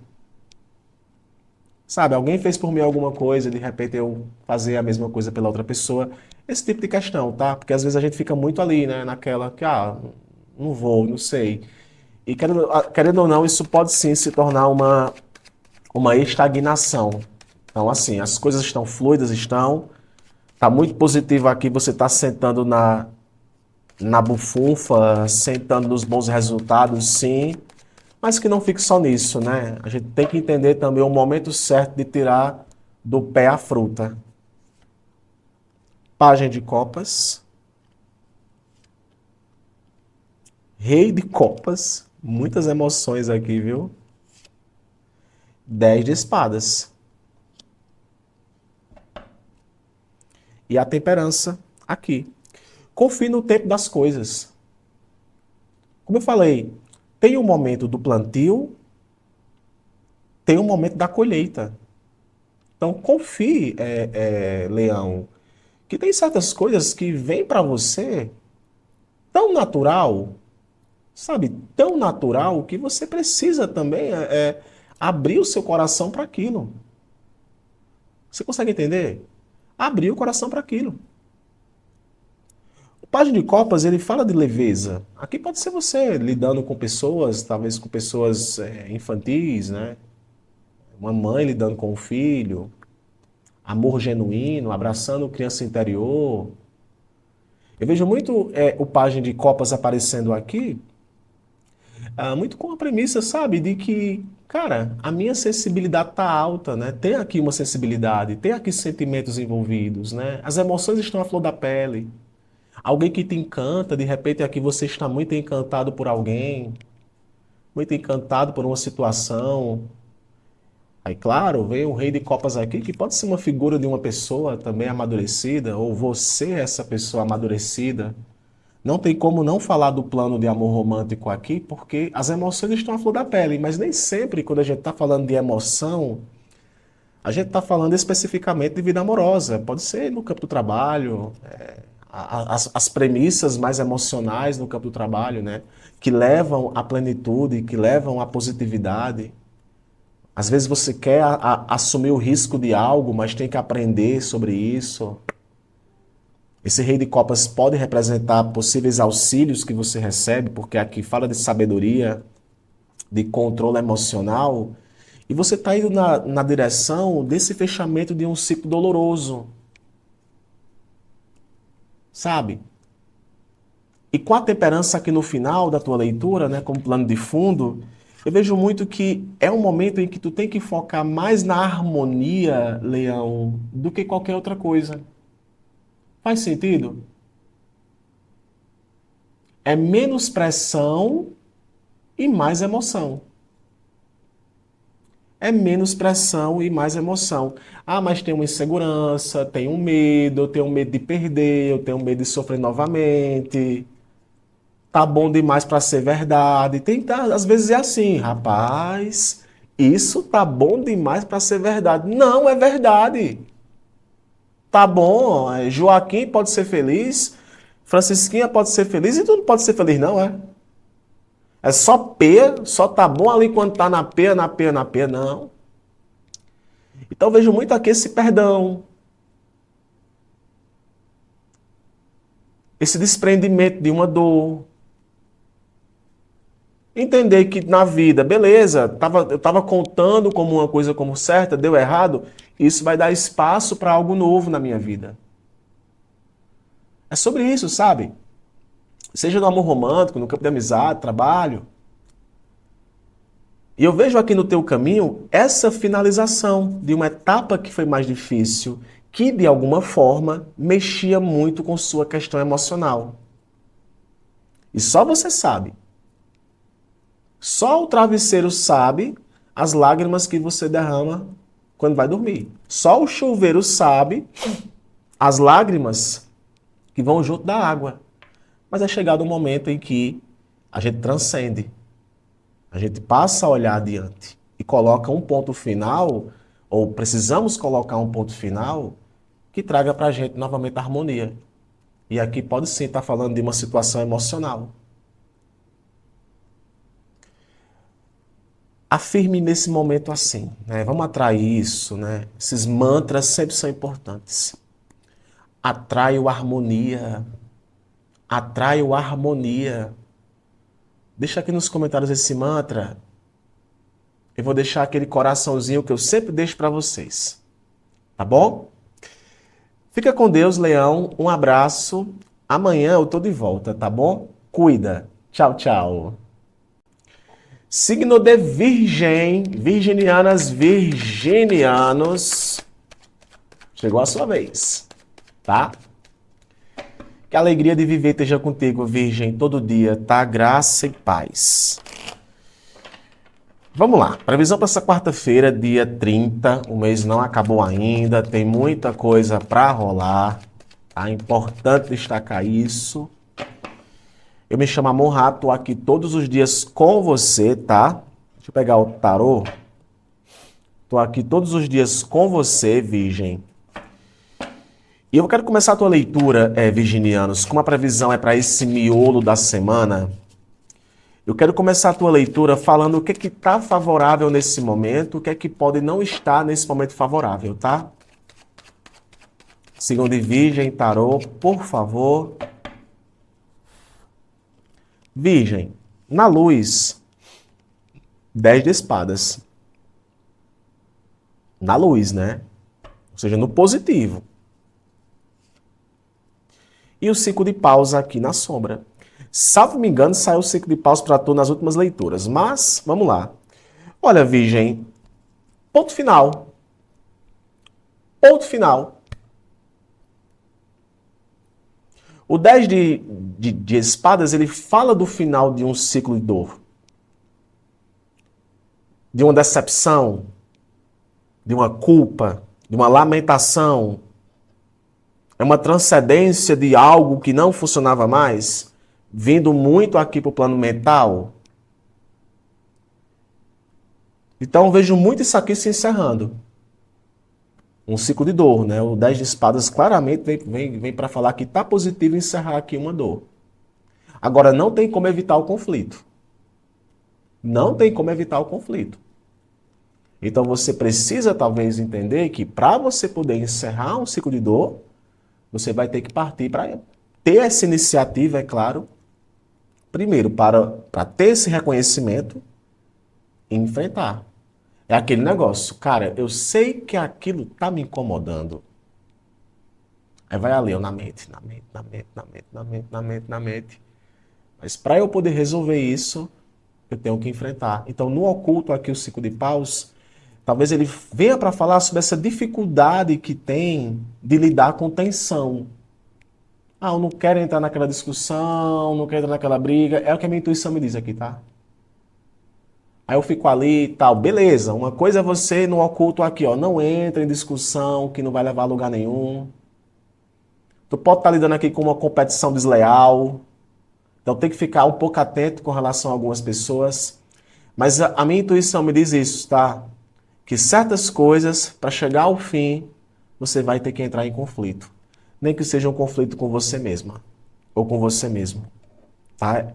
Sabe, alguém fez por mim alguma coisa, de repente eu fazer a mesma coisa pela outra pessoa. Esse tipo de questão, tá? Porque às vezes a gente fica muito ali, né? Naquela que, não vou, não sei. E querendo ou não, isso pode sim se tornar uma estagnação. Então, assim, as coisas estão fluidas, tá muito positivo aqui, você está sentando na bufunfa, sentando nos bons resultados, sim, mas que não fique só nisso, né? A gente tem que entender também o momento certo de tirar do pé a fruta. Pajem de copas, rei de copas, muitas emoções aqui, viu? 10 de espadas. E a temperança aqui. Confie no tempo das coisas. Como eu falei, tem o momento do plantio, tem o momento da colheita. Então confie, Leão, que tem certas coisas que vêm para você tão natural, sabe, tão natural que você precisa também abrir o seu coração para aquilo. Você consegue entender? Abrir o coração para aquilo. O Página de Copas, ele fala de leveza. Aqui pode ser você lidando com pessoas, talvez com pessoas infantis, né? Uma mãe lidando com um filho, amor genuíno, abraçando criança interior. Eu vejo muito o Página de Copas aparecendo aqui, muito com a premissa, sabe, de que, cara, a minha sensibilidade tá alta, né? Tem aqui uma sensibilidade, tem aqui sentimentos envolvidos, né? As emoções estão à flor da pele. Alguém que te encanta, de repente aqui você está muito encantado por alguém, muito encantado por uma situação. Aí, claro, vem o Rei de Copas aqui, que pode ser uma figura de uma pessoa também amadurecida, ou você, essa pessoa amadurecida. Não tem como não falar do plano de amor romântico aqui, porque as emoções estão à flor da pele, mas nem sempre, quando a gente está falando de emoção, a gente está falando especificamente de vida amorosa. Pode ser no campo do trabalho, as premissas mais emocionais no campo do trabalho, né? Que levam à plenitude, que levam à positividade. Às vezes você quer assumir o risco de algo, mas tem que aprender sobre isso. Esse rei de copas pode representar possíveis auxílios que você recebe, porque aqui fala de sabedoria, de controle emocional, e você está indo na direção desse fechamento de um ciclo doloroso, sabe? E com a temperança aqui no final da tua leitura, né, como plano de fundo, eu vejo muito que é um momento em que tu tem que focar mais na harmonia, Leão, do que qualquer outra coisa. Faz sentido? É menos pressão e mais emoção. é menos pressão e mais emoção. Ah, mas tem uma insegurança, tem um medo, eu tenho medo de perder, eu tenho medo de sofrer novamente. Tá bom demais para ser verdade. Às vezes é assim, rapaz, isso tá bom demais para ser verdade. Não é verdade. Tá bom, Joaquim pode ser feliz, Francisquinha pode ser feliz e tu não pode ser feliz, não, é? É só P, só tá bom ali quando tá na P, na P, na P, não. Então eu vejo muito aqui esse perdão, esse desprendimento de uma dor. Entender que na vida, beleza, eu estava contando como uma coisa como certa, deu errado, isso vai dar espaço para algo novo na minha vida. É sobre isso, sabe? Seja no amor romântico, no campo de amizade, trabalho. E eu vejo aqui no teu caminho essa finalização de uma etapa que foi mais difícil, que de alguma forma mexia muito com sua questão emocional. E só você sabe. Só o travesseiro sabe as lágrimas que você derrama quando vai dormir. Só o chuveiro sabe as lágrimas que vão junto da água. Mas é chegado um momento em que a gente transcende. A gente passa a olhar adiante e coloca um ponto final, ou precisamos colocar um ponto final, que traga para a gente novamente a harmonia. E aqui pode sim estar falando de uma situação emocional. Afirme nesse momento assim, né? Vamos atrair isso, né? Esses mantras sempre são importantes. Atraio harmonia. Atraio harmonia. Deixa aqui nos comentários esse mantra. Eu vou deixar aquele coraçãozinho que eu sempre deixo para vocês. Tá bom? Fica com Deus, Leão. Um abraço. Amanhã eu tô de volta, tá bom? Cuida. Tchau, tchau. Signo de Virgem, virginianas, virginianos. Chegou a sua vez, tá? Que a alegria de viver esteja contigo, Virgem, todo dia, tá? Graça e paz. Vamos lá, previsão para essa quarta-feira, dia 30. O mês não acabou ainda, tem muita coisa para rolar. Tá? É importante destacar isso. Eu me chamo Amon Rato, tô aqui todos os dias com você, tá? Deixa eu pegar o tarô. Tô aqui todos os dias com você, Virgem. E eu quero começar a tua leitura, virginianos, como a previsão é para esse miolo da semana. Eu quero começar a tua leitura falando o que que tá favorável nesse momento, o que é que pode não estar nesse momento favorável, tá? Signo de Virgem, tarô, por favor. Virgem, na luz, 10 de espadas. Na luz, né? Ou seja, no positivo. E o 5 de paus aqui na sombra. Salvo me engano, saiu o 5 de paus para tu nas últimas leituras. Mas, vamos lá. Olha, Virgem, ponto final. Ponto final. O 10 de espadas, ele fala do final de um ciclo de dor. De uma decepção, de uma culpa, de uma lamentação. É uma transcendência de algo que não funcionava mais, vindo muito aqui para o plano mental. Então vejo muito isso aqui se encerrando. Um ciclo de dor, né? O 10 de espadas claramente vem para falar que está positivo encerrar aqui uma dor. Agora, não tem como evitar o conflito. Não tem como evitar o conflito. Então você precisa talvez entender que para você poder encerrar um ciclo de dor, você vai ter que partir para ter essa iniciativa, é claro, primeiro para ter esse reconhecimento e enfrentar. É aquele negócio, cara, eu sei que aquilo tá me incomodando. Aí vai ali, eu na mente. Mas para eu poder resolver isso, eu tenho que enfrentar. Então, no oculto aqui, o 5 de paus, talvez ele venha para falar sobre essa dificuldade que tem de lidar com tensão. Ah, eu não quero entrar naquela discussão, não quero entrar naquela briga. É o que a minha intuição me diz aqui, tá? Aí eu fico ali e tal. Beleza, uma coisa é você no oculto aqui, ó. Não entra em discussão que não vai levar a lugar nenhum. Tu pode estar lidando aqui com uma competição desleal. Então tem que ficar um pouco atento com relação a algumas pessoas. Mas a minha intuição me diz isso, tá? Que certas coisas, para chegar ao fim, você vai ter que entrar em conflito. Nem que seja um conflito com você mesma. Ou com você mesmo. Tá?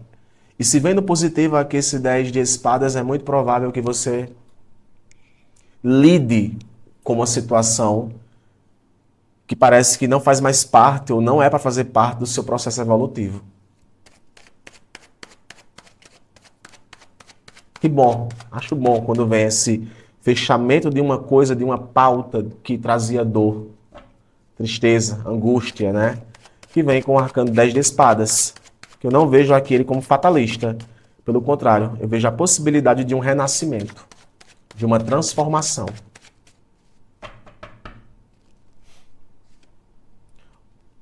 E se vendo positivo aqui esse 10 de espadas, é muito provável que você lide com uma situação que parece que não faz mais parte ou não é para fazer parte do seu processo evolutivo. Que bom, acho bom quando vem esse fechamento de uma coisa, de uma pauta que trazia dor, tristeza, angústia, né? Que vem com o arcano 10 de espadas. Que eu não vejo aqui ele como fatalista. Pelo contrário, eu vejo a possibilidade de um renascimento, de uma transformação.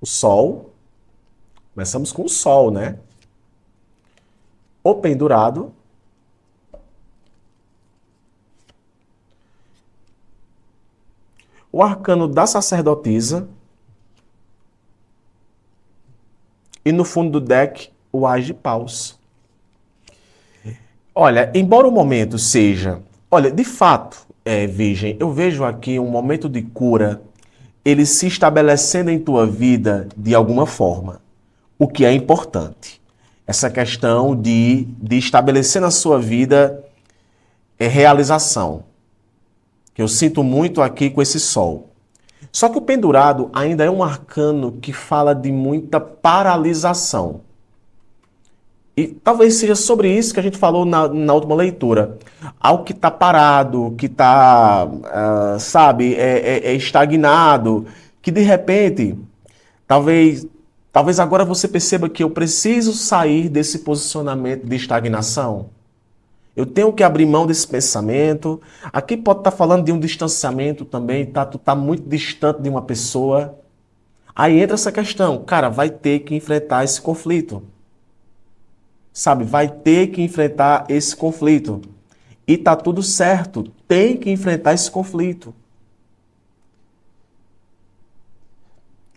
O Sol, começamos com o Sol, né? O pendurado. O arcano da sacerdotisa. E no fundo do deck, o As de Paus. Olha, embora o momento seja... Olha, de fato, Virgem, eu vejo aqui um momento de cura, ele se estabelecendo em tua vida de alguma forma. O que é importante. Essa questão de estabelecer na sua vida realização. Que eu sinto muito aqui com esse sol. Só que o pendurado ainda é um arcano que fala de muita paralisação. E talvez seja sobre isso que a gente falou na última leitura. Algo que está parado, que está, sabe, estagnado, que de repente, talvez agora você perceba que eu preciso sair desse posicionamento de estagnação. Eu tenho que abrir mão desse pensamento. Aqui pode estar falando de um distanciamento também, tá? Tu tá muito distante de uma pessoa. Aí entra essa questão, cara, vai ter que enfrentar esse conflito. Sabe, vai ter que enfrentar esse conflito. E tá tudo certo, tem que enfrentar esse conflito.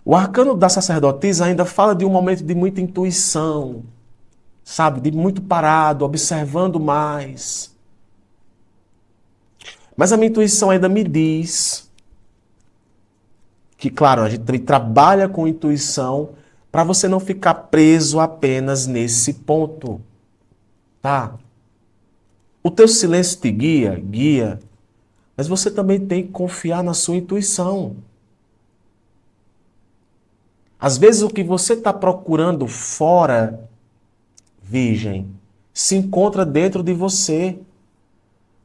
O arcano da sacerdotisa ainda fala de um momento de muita intuição, sabe, de muito parado, observando mais. Mas a minha intuição ainda me diz que, claro, a gente também trabalha com intuição para você não ficar preso apenas nesse ponto, tá? O teu silêncio te guia, mas você também tem que confiar na sua intuição. Às vezes o que você está procurando fora, Virgem, se encontra dentro de você.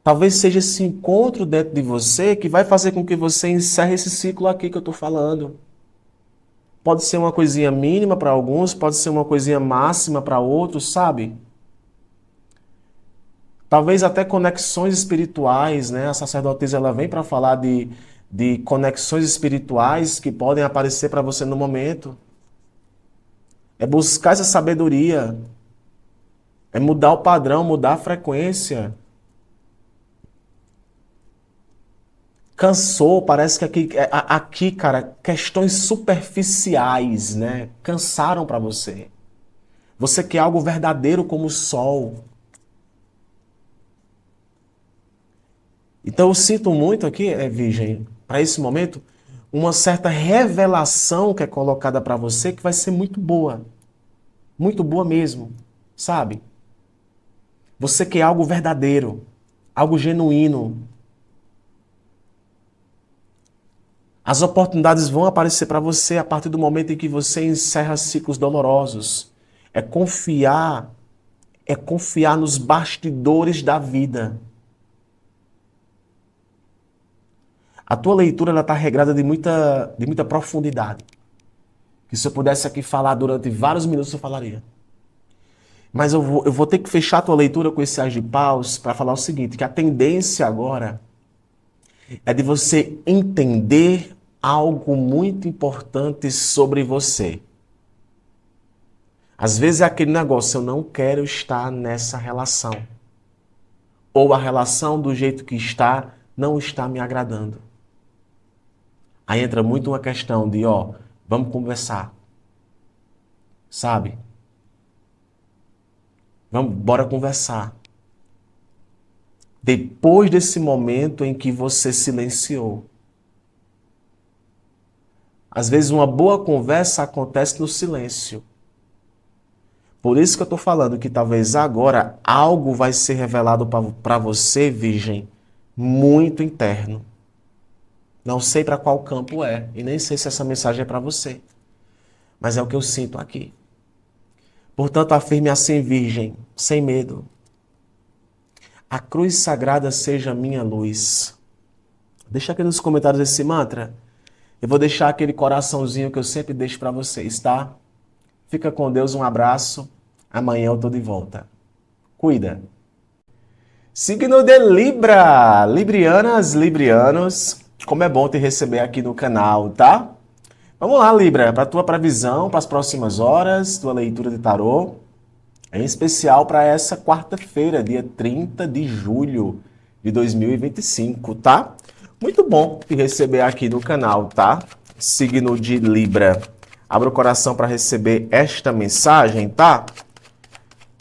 Talvez seja esse encontro dentro de você que vai fazer com que você encerre esse ciclo aqui que eu estou falando. Pode ser uma coisinha mínima para alguns, pode ser uma coisinha máxima para outros, sabe? Talvez até conexões espirituais, né? A sacerdotisa ela vem para falar de conexões espirituais que podem aparecer para você no momento. É buscar essa sabedoria. É mudar o padrão, mudar a frequência. Cansou, parece que aqui, cara, questões superficiais, né? Cansaram para você. Você quer algo verdadeiro como o sol. Então eu sinto muito aqui, Virgem, para esse momento, uma certa revelação que é colocada para você que vai ser muito boa. Muito boa mesmo, sabe? Você quer algo verdadeiro, algo genuíno. As oportunidades vão aparecer para você a partir do momento em que você encerra ciclos dolorosos. É confiar nos bastidores da vida. A tua leitura está regrada de muita profundidade. Que se eu pudesse aqui falar durante vários minutos, eu falaria. Mas eu vou ter que fechar a tua leitura com esse As de Paus para falar o seguinte, que a tendência agora é de você entender algo muito importante sobre você. Às vezes é aquele negócio, eu não quero estar nessa relação. ou a relação do jeito que está não está me agradando. Aí entra muito uma questão de, vamos conversar. Sabe? Bora conversar. Depois desse momento em que você silenciou. Às vezes uma boa conversa acontece no silêncio. Por isso que eu estou falando que talvez agora algo vai ser revelado para você, virgem, muito interno. Não sei para qual campo é e nem sei se essa mensagem é para você. Mas é o que eu sinto aqui. Portanto, afirme assim, virgem, sem medo. A cruz sagrada seja minha luz. Deixa aqui nos comentários esse mantra. Eu vou deixar aquele coraçãozinho que eu sempre deixo para vocês, tá? Fica com Deus, um abraço. Amanhã eu tô de volta. Cuida. Signo de Libra. Librianas, librianos. Como é bom te receber aqui no canal, tá? Vamos lá, Libra, para a tua previsão, para as próximas horas, tua leitura de tarô. Em especial para essa quarta-feira, dia 30 de julho de 2025, tá? Muito bom te receber aqui no canal, tá? Signo de Libra. Abra o coração para receber esta mensagem, tá?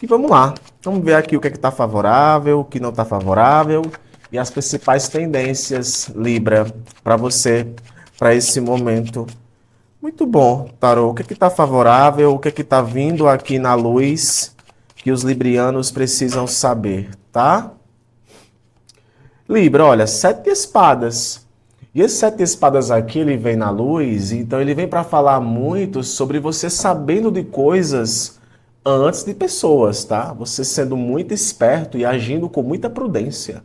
E vamos lá. Vamos ver aqui o que é que está favorável, o que não está favorável e as principais tendências, Libra, para você, para esse momento. Muito bom, tarô. O que é que está favorável, o que é que está vindo aqui na luz que os librianos precisam saber, tá? Libra, olha, 7 de espadas. E esse 7 de espadas aqui, ele vem na luz, então ele vem para falar muito sobre você sabendo de coisas antes de pessoas, tá? Você sendo muito esperto e agindo com muita prudência.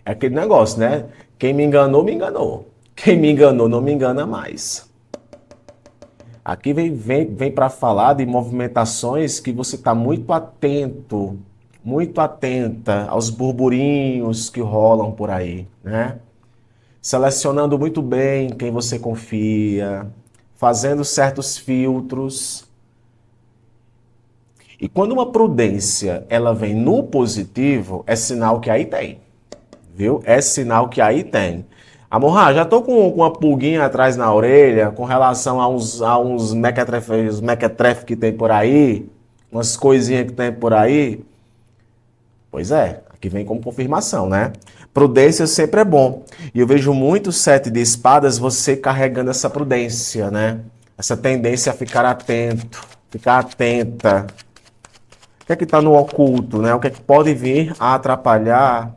É aquele negócio, né? Quem me enganou, me enganou. Quem me enganou, não me engana mais. Aqui vem para falar de movimentações que você está muito atento, muito atenta aos burburinhos que rolam por aí, né? Selecionando muito bem quem você confia, fazendo certos filtros. E quando uma prudência ela vem no positivo, é sinal que aí tem, viu? É sinal que aí tem. Amor, já tô com uma pulguinha atrás na orelha com relação a uns mequetrefe que tem por aí, umas coisinhas que tem por aí. Pois é, aqui vem como confirmação, né? Prudência sempre é bom. E eu vejo muito 7 de espadas você carregando essa prudência, né? Essa tendência a ficar atento, ficar atenta. O que é que está no oculto, né? O que é que pode vir a atrapalhar?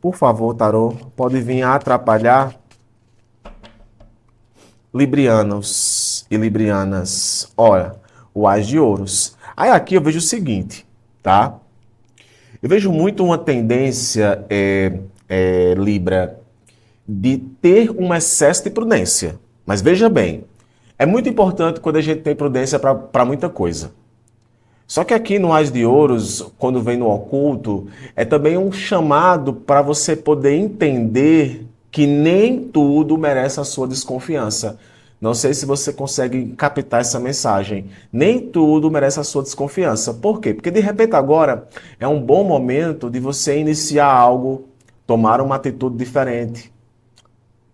Por favor, tarô, pode vir a atrapalhar librianos e librianas. Olha, o As de Ouros. Aí aqui eu vejo o seguinte, tá? Eu vejo muito uma tendência, Libra, de ter um excesso de prudência. Mas veja bem, é muito importante quando a gente tem prudência para muita coisa. Só que aqui no As de Ouros, quando vem no oculto, é também um chamado para você poder entender que nem tudo merece a sua desconfiança. Não sei se você consegue captar essa mensagem. Nem tudo merece a sua desconfiança. Por quê? Porque de repente agora é um bom momento de você iniciar algo, tomar uma atitude diferente,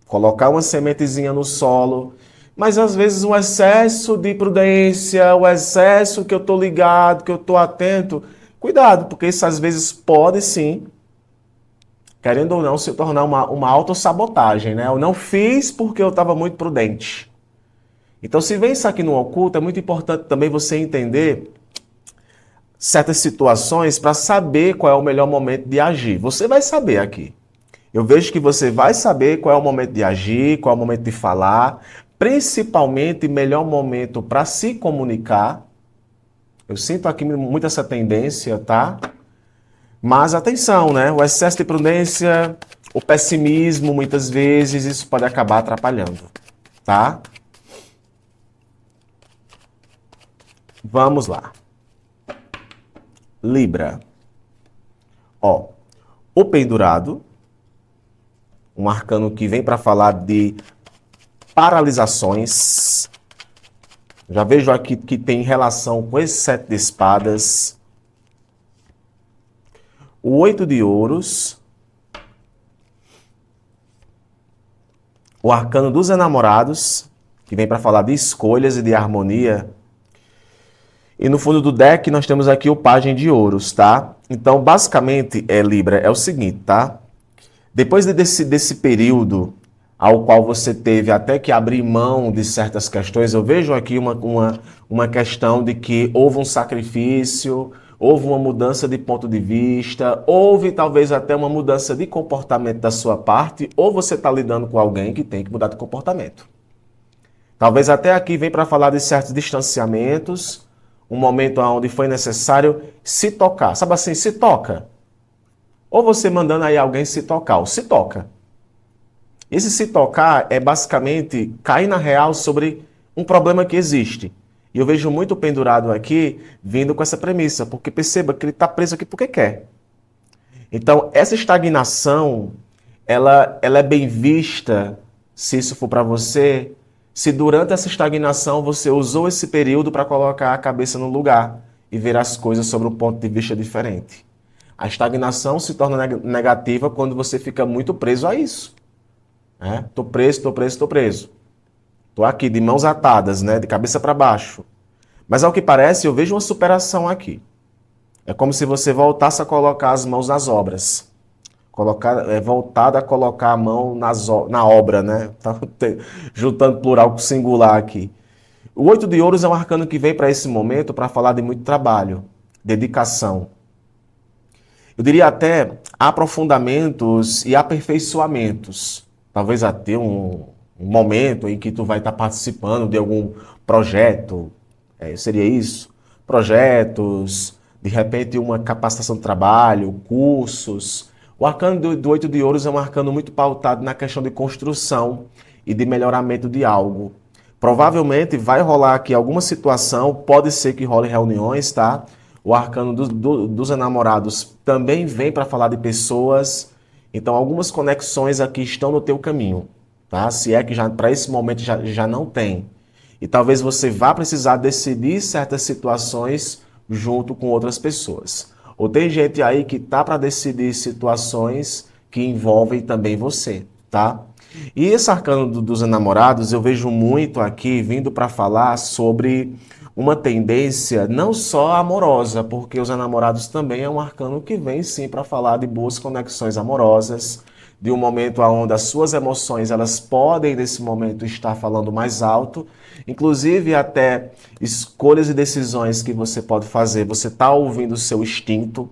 colocar uma sementezinha no solo. Mas às vezes um excesso de prudência, o excesso que eu estou ligado, que eu estou atento, cuidado, porque isso às vezes pode sim, querendo ou não, se tornar uma autossabotagem, né? Eu não fiz porque eu estava muito prudente. Então, se vem isso aqui no oculto, é muito importante também você entender certas situações para saber qual é o melhor momento de agir. Você vai saber aqui. Eu vejo que você vai saber qual é o momento de agir, qual é o momento de falar, principalmente melhor momento para se comunicar. Eu sinto aqui muito essa tendência, tá? Mas atenção, né? O excesso de prudência, o pessimismo, muitas vezes, isso pode acabar atrapalhando, tá? Vamos lá. Libra. Ó, o pendurado, um arcano que vem para falar de paralisações. Já vejo aqui que tem relação com esse 7 de espadas. o 8 de ouros, o arcano dos enamorados, que vem para falar de escolhas e de harmonia. E no fundo do deck nós temos aqui o pajem de ouros, tá? Então, basicamente, Libra, é o seguinte, tá? Depois desse período ao qual você teve até que abrir mão de certas questões, eu vejo aqui uma questão de que houve um sacrifício, houve uma mudança de ponto de vista, houve talvez até uma mudança de comportamento da sua parte, ou você está lidando com alguém que tem que mudar de comportamento. Talvez até aqui vem para falar de certos distanciamentos, um momento onde foi necessário se tocar. Sabe assim, se toca. Ou você mandando aí alguém se tocar, ou se toca. Esse se tocar é basicamente cair na real sobre um problema que existe. E eu vejo muito pendurado aqui vindo com essa premissa, porque perceba que ele está preso aqui porque quer. Então, essa estagnação, ela é bem vista, se isso for para você, se durante essa estagnação você usou esse período para colocar a cabeça no lugar e ver as coisas sobre um ponto de vista diferente. A estagnação se torna negativa quando você fica muito preso a isso. Tô preso, tô preso, tô preso. Tô aqui de mãos atadas, né? De cabeça para baixo. Mas ao que parece, eu vejo uma superação aqui. É como se você voltasse a colocar as mãos nas obras. Voltado a colocar a mão na obra, né? Tá juntando plural com singular aqui. O 8 de ouros é um arcano que vem para esse momento para falar de muito trabalho, dedicação. Eu diria até aprofundamentos e aperfeiçoamentos. Talvez até um momento em que tu vai estar participando de algum projeto, seria isso? Projetos, de repente uma capacitação de trabalho, cursos. O arcano do 8 de ouros é um arcano muito pautado na questão de construção e de melhoramento de algo. Provavelmente vai rolar aqui alguma situação, pode ser que role reuniões, tá? O arcano dos enamorados também vem para falar de pessoas. Então, algumas conexões aqui estão no teu caminho, tá? Se é que já para esse momento já não tem. E talvez você vá precisar decidir certas situações junto com outras pessoas. Ou tem gente aí que tá para decidir situações que envolvem também você, tá? E esse arcano dos enamorados eu vejo muito aqui vindo para falar sobre uma tendência não só amorosa, porque os enamorados também é um arcano que vem sim para falar de boas conexões amorosas, de um momento onde as suas emoções elas podem nesse momento estar falando mais alto, inclusive até escolhas e decisões que você pode fazer, você está ouvindo o seu instinto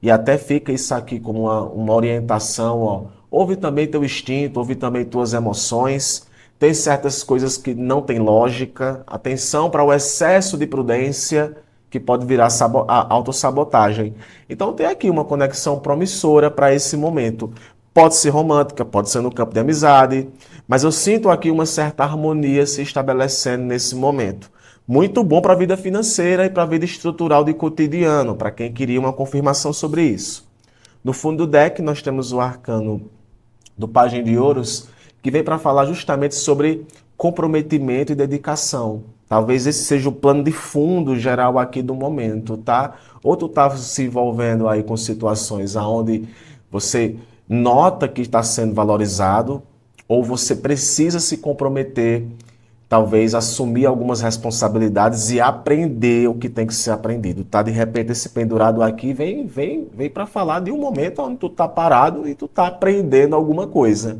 e até fica isso aqui como uma orientação, ó. Ouve também teu instinto, ouve também tuas emoções. Tem certas coisas que não tem lógica. Atenção para o excesso de prudência que pode virar autossabotagem. Então tem aqui uma conexão promissora para esse momento. Pode ser romântica, pode ser no campo de amizade, mas eu sinto aqui uma certa harmonia se estabelecendo nesse momento. Muito bom para a vida financeira e para a vida estrutural de cotidiano, para quem queria uma confirmação sobre isso. No fundo do deck nós temos o arcano do pajem de ouros, que vem para falar justamente sobre comprometimento e dedicação. Talvez esse seja o plano de fundo geral aqui do momento, tá? Ou tu tá se envolvendo aí com situações onde você nota que está sendo valorizado, ou você precisa se comprometer, talvez assumir algumas responsabilidades e aprender o que tem que ser aprendido, tá? De repente esse pendurado aqui vem para falar de um momento onde tu tá parado e tu tá aprendendo alguma coisa.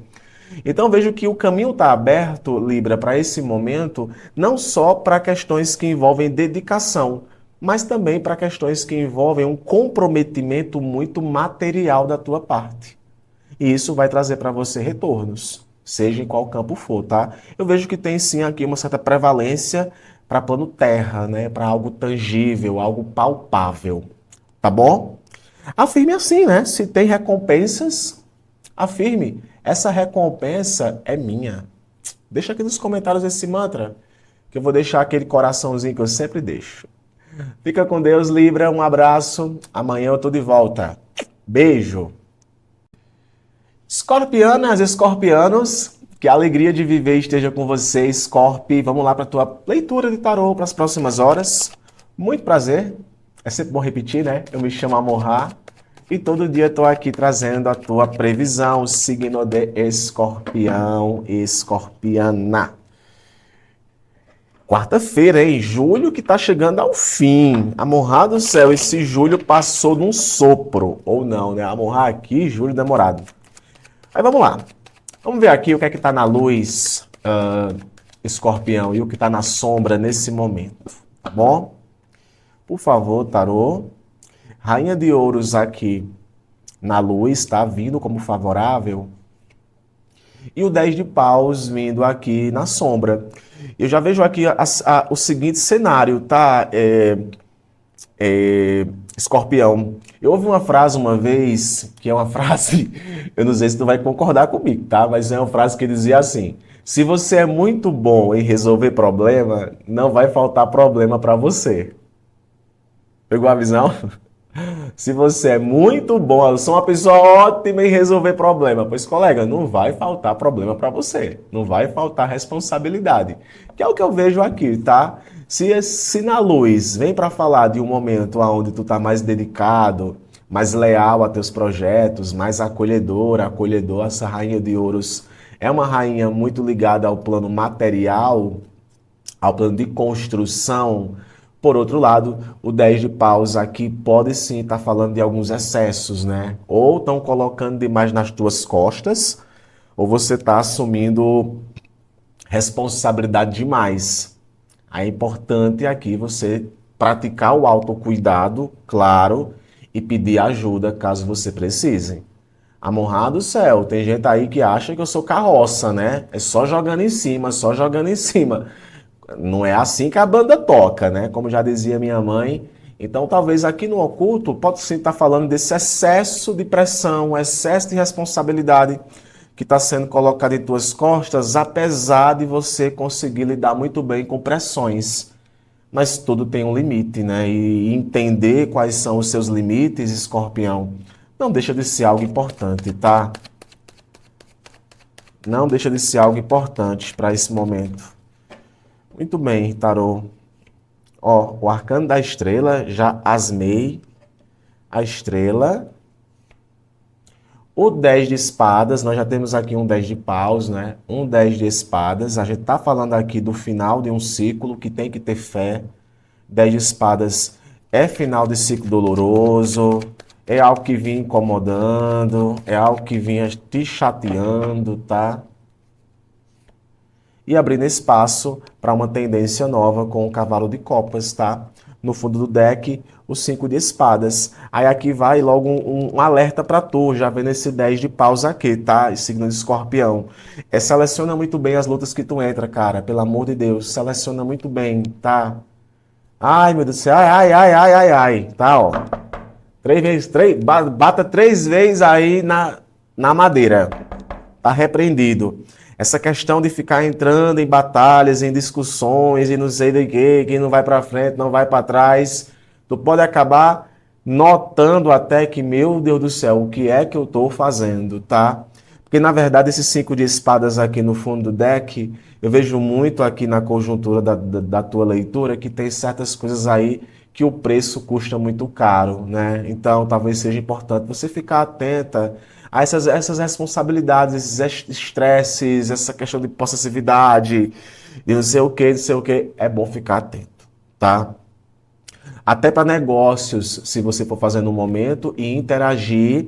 Então vejo que o caminho está aberto, Libra, para esse momento, não só para questões que envolvem dedicação, mas também para questões que envolvem um comprometimento muito material da tua parte. E isso vai trazer para você retornos, seja em qual campo for, tá? Eu vejo que tem sim aqui uma certa prevalência para plano terra, né? Para algo tangível, algo palpável, tá bom? Afirme assim, né? Se tem recompensas, afirme. Essa recompensa é minha. Deixa aqui nos comentários esse mantra, que eu vou deixar aquele coraçãozinho que eu sempre deixo. Fica com Deus, Libra. Um abraço. Amanhã eu tô de volta. Beijo. Escorpianas, escorpianos, que a alegria de viver esteja com você, Scorpi. Vamos lá para a tua leitura de tarô para as próximas horas. Muito prazer. É sempre bom repetir, né? Eu me chamo Amorra. E todo dia estou aqui trazendo a tua previsão, signo de Escorpião, Escorpiana. Quarta-feira, hein? Julho que tá chegando ao fim. Amorrar do céu, esse julho passou num sopro. Ou não, né? Amorrar aqui, julho demorado. Aí vamos lá. Vamos ver aqui o que é que tá na luz, Escorpião, e o que tá na sombra nesse momento. Tá bom? Por favor, tarô. Rainha de Ouros aqui na luz, está vindo como favorável. E o 10 de paus vindo aqui na sombra. Eu já vejo aqui o seguinte cenário, tá, Escorpião? Eu ouvi uma frase uma vez, que é uma frase, eu não sei se tu vai concordar comigo, tá? Mas é uma frase que dizia assim: se você é muito bom em resolver problema, não vai faltar problema para você. Pegou a visão? Se você é muito bom, eu sou uma pessoa ótima em resolver problema, pois, colega, não vai faltar problema para você, não vai faltar responsabilidade, que é o que eu vejo aqui, tá? Se na luz vem para falar de um momento onde tu tá mais dedicado, mais leal a teus projetos, mais acolhedor, essa rainha de ouros é uma rainha muito ligada ao plano material, ao plano de construção. Por outro lado, o 10 de paus aqui pode sim estar falando de alguns excessos, né? Ou estão colocando demais nas tuas costas, ou você está assumindo responsabilidade demais. É importante aqui você praticar o autocuidado, claro, e pedir ajuda caso você precise. Amorrar do céu, tem gente aí que acha que eu sou carroça, né? É só jogando em cima, só jogando em cima. Não é assim que a banda toca, né? Como já dizia minha mãe. Então, talvez aqui no oculto, pode sim estar falando desse excesso de pressão, excesso de responsabilidade que está sendo colocado em tuas costas, apesar de você conseguir lidar muito bem com pressões. Mas tudo tem um limite, né? E entender quais são os seus limites, Escorpião, não deixa de ser algo importante, tá? Não deixa de ser algo importante para esse momento. Muito bem, tarô. Ó, o arcano da estrela, já asmei a estrela. O 10 de espadas, nós já temos aqui um 10 de paus, né? Um 10 de espadas. A gente tá falando aqui do final de um ciclo que tem que ter fé. 10 de espadas é final de ciclo doloroso, é algo que vinha incomodando, é algo que vinha te chateando, tá? E abrindo espaço para uma tendência nova com o cavalo de copas, tá? No fundo do deck, o 5 de espadas. Aí aqui vai logo um alerta para tu, já vendo esse 10 de paus aqui, tá? Esse signo de escorpião. Seleciona muito bem as lutas que tu entra, cara, pelo amor de Deus. Seleciona muito bem, tá? Ai, meu Deus do céu, ai, tá, ó. Bata 3 vezes aí na madeira. Tá repreendido. Essa questão de ficar entrando em batalhas, em discussões e não sei de que não vai para frente, não vai para trás, tu pode acabar notando até que, meu Deus do céu, o que é que eu estou fazendo, tá? Porque, na verdade, esse 5 de espadas aqui no fundo do deck, eu vejo muito aqui na conjuntura da tua leitura que tem certas coisas aí que o preço custa muito caro, né? Então, talvez seja importante você ficar atenta a essas responsabilidades, esses estresses, essa questão de possessividade, de não sei o que, é bom ficar atento, tá? Até para negócios, se você for fazer no momento, e interagir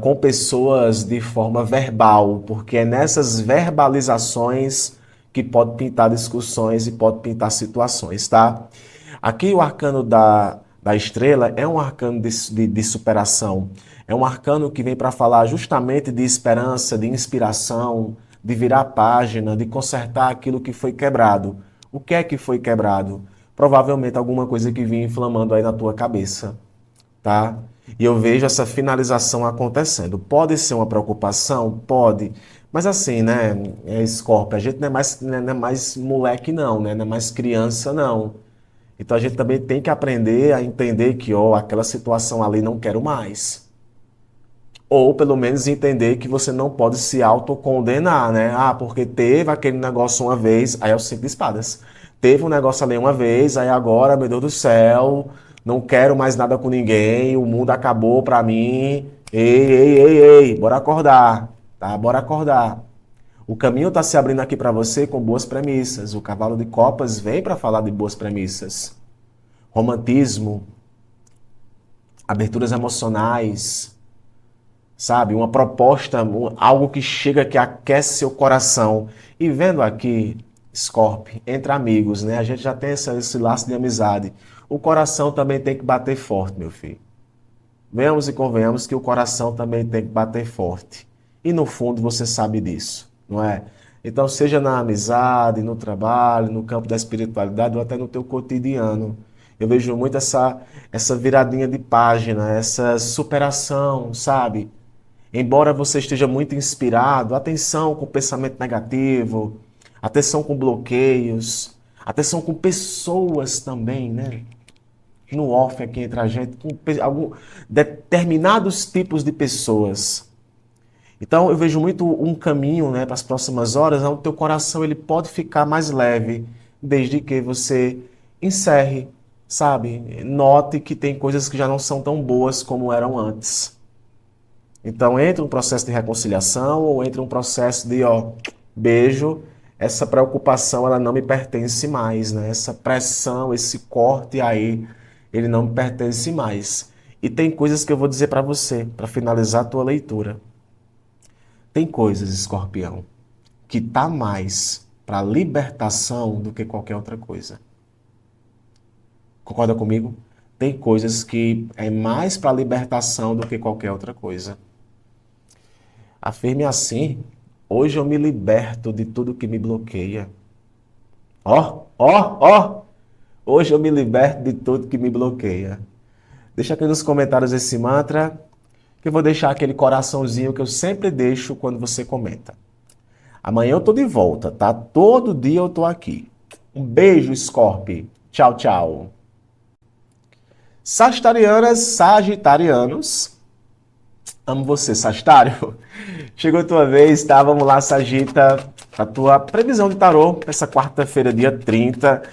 com pessoas de forma verbal, porque é nessas verbalizações que pode pintar discussões e pode pintar situações, tá? Aqui o arcano da estrela é um arcano de superação. É um arcano que vem para falar justamente de esperança, de inspiração, de virar a página, de consertar aquilo que foi quebrado. O que é que foi quebrado? Provavelmente alguma coisa que vinha inflamando aí na tua cabeça, tá? E eu vejo essa finalização acontecendo. Pode ser uma preocupação? Pode. Mas assim, né, Scorpio, a gente não é mais moleque não, né? Não é mais criança não. Então a gente também tem que aprender a entender que, ó, aquela situação ali não quero mais. Ou pelo menos entender que você não pode se autocondenar, né? Ah, porque teve aquele negócio uma vez, aí é o 5 de espadas. Teve um negócio ali uma vez, aí agora, meu Deus do céu, não quero mais nada com ninguém, o mundo acabou pra mim. Ei, bora acordar, tá? Bora acordar. O caminho está se abrindo aqui para você com boas premissas. O cavalo de copas vem para falar de boas premissas. Romantismo, aberturas emocionais, sabe? Uma proposta, algo que chega, que aquece seu coração. E vendo aqui, Scorpio, entre amigos, né? A gente já tem esse laço de amizade. O coração também tem que bater forte, meu filho. Venhamos e convenhamos que o coração também tem que bater forte. E no fundo você sabe disso, não é? Então, seja na amizade, no trabalho, no campo da espiritualidade ou até no teu cotidiano. Eu vejo muito essa viradinha de página, essa superação, sabe? Embora você esteja muito inspirado, atenção com o pensamento negativo, atenção com bloqueios, atenção com pessoas também, né? No off aqui entre a gente, com determinados tipos de pessoas. Então eu vejo muito um caminho, né, para as próximas horas, onde o teu coração ele pode ficar mais leve, desde que você encerre, sabe? Note que tem coisas que já não são tão boas como eram antes. Então entre um processo de reconciliação ou entre um processo de, beijo, essa preocupação ela não me pertence mais, né? Essa pressão, esse corte aí, ele não me pertence mais. E tem coisas que eu vou dizer para você, para finalizar a tua leitura. Tem coisas, Escorpião, que tá mais para libertação do que qualquer outra coisa. Concorda comigo? Tem coisas que é mais para libertação do que qualquer outra coisa. Afirme assim: hoje eu me liberto de tudo que me bloqueia. Ó! Hoje eu me liberto de tudo que me bloqueia. Deixa aqui nos comentários esse mantra, que eu vou deixar aquele coraçãozinho que eu sempre deixo quando você comenta. Amanhã eu tô de volta, tá? Todo dia eu tô aqui. Um beijo, Scorpio. Tchau, tchau. Sagitarianas, Sagitarianos. Amo você, Sagitário. Chegou a tua vez, tá? Vamos lá, Sagita. A tua previsão de tarô, essa quarta-feira, dia 30.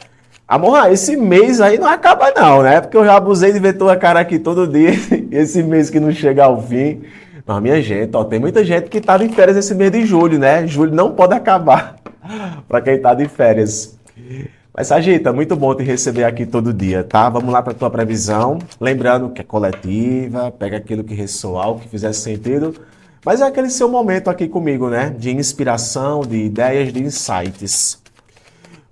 Amor, esse mês aí não acaba não, né? Porque eu já abusei de ver tua cara aqui todo dia. Esse mês que não chega ao fim. Mas, minha gente, tem muita gente que tá de férias esse mês de julho, né? Julho não pode acabar para quem tá de férias. Mas, Sagita, muito bom te receber aqui todo dia, tá? Vamos lá para tua previsão. Lembrando que é coletiva, pega aquilo que ressoar, o que fizer sentido. Mas é aquele seu momento aqui comigo, né? De inspiração, de ideias, de insights.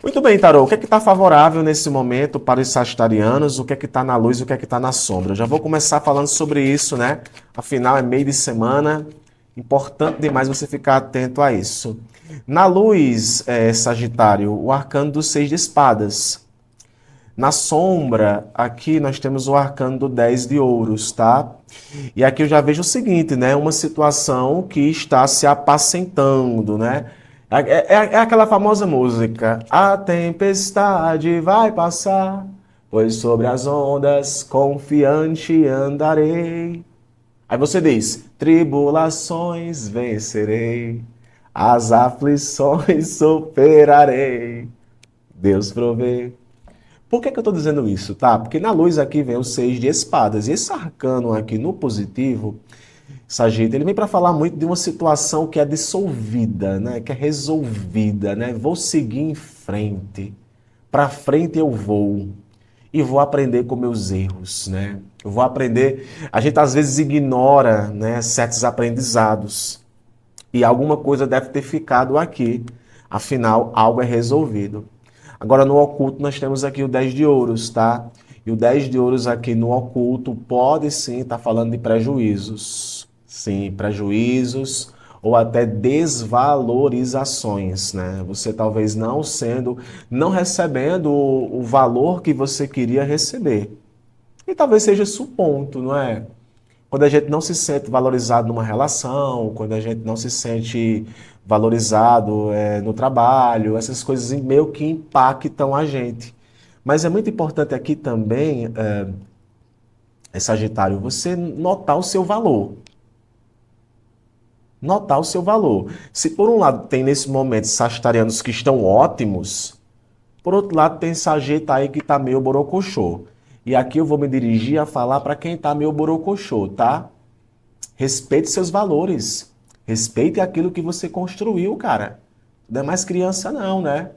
Muito bem, Tarô, o que é que está favorável nesse momento para os sagitarianos? O que é que está na luz e o que é que está na sombra? Eu já vou começar falando sobre isso, né? Afinal, é meio de semana, importante demais você ficar atento a isso. Na luz, Sagitário, o arcano do 6 de espadas. Na sombra, aqui nós temos o arcano do 10 de ouros, tá? E aqui eu já vejo o seguinte, né? Uma situação que está se apacentando, né? É aquela famosa música. A tempestade vai passar, pois sobre as ondas confiante andarei. Aí você diz, tribulações vencerei, as aflições superarei. Deus provê. Por que eu estou dizendo isso, tá? Porque na luz aqui vem o 6 de espadas. E esse arcano aqui no positivo, Sagita, ele vem para falar muito de uma situação que é dissolvida, né? Que é resolvida, né? Vou seguir em frente. Para frente eu vou. E vou aprender com meus erros, né? Eu vou aprender. A gente às vezes ignora, né, certos aprendizados. E alguma coisa deve ter ficado aqui. Afinal, algo é resolvido. Agora, no oculto, nós temos aqui o 10 de ouros, tá? E o 10 de ouros aqui no oculto pode sim estar falando de prejuízos. Sim, prejuízos ou até desvalorizações, né? Você talvez não recebendo o valor que você queria receber. E talvez seja esse o ponto, não é? Quando a gente não se sente valorizado numa relação, quando a gente não se sente valorizado no trabalho, essas coisas meio que impactam a gente. Mas é muito importante aqui também, Sagitário, você notar o seu valor. Notar o seu valor. Se por um lado tem nesse momento sagitarianos que estão ótimos, por outro lado tem Sagitário aí que está meio borocochô. E aqui eu vou me dirigir a falar para quem está meio borocochô, tá? Respeite seus valores. Respeite aquilo que você construiu, cara. Não é mais criança não, né?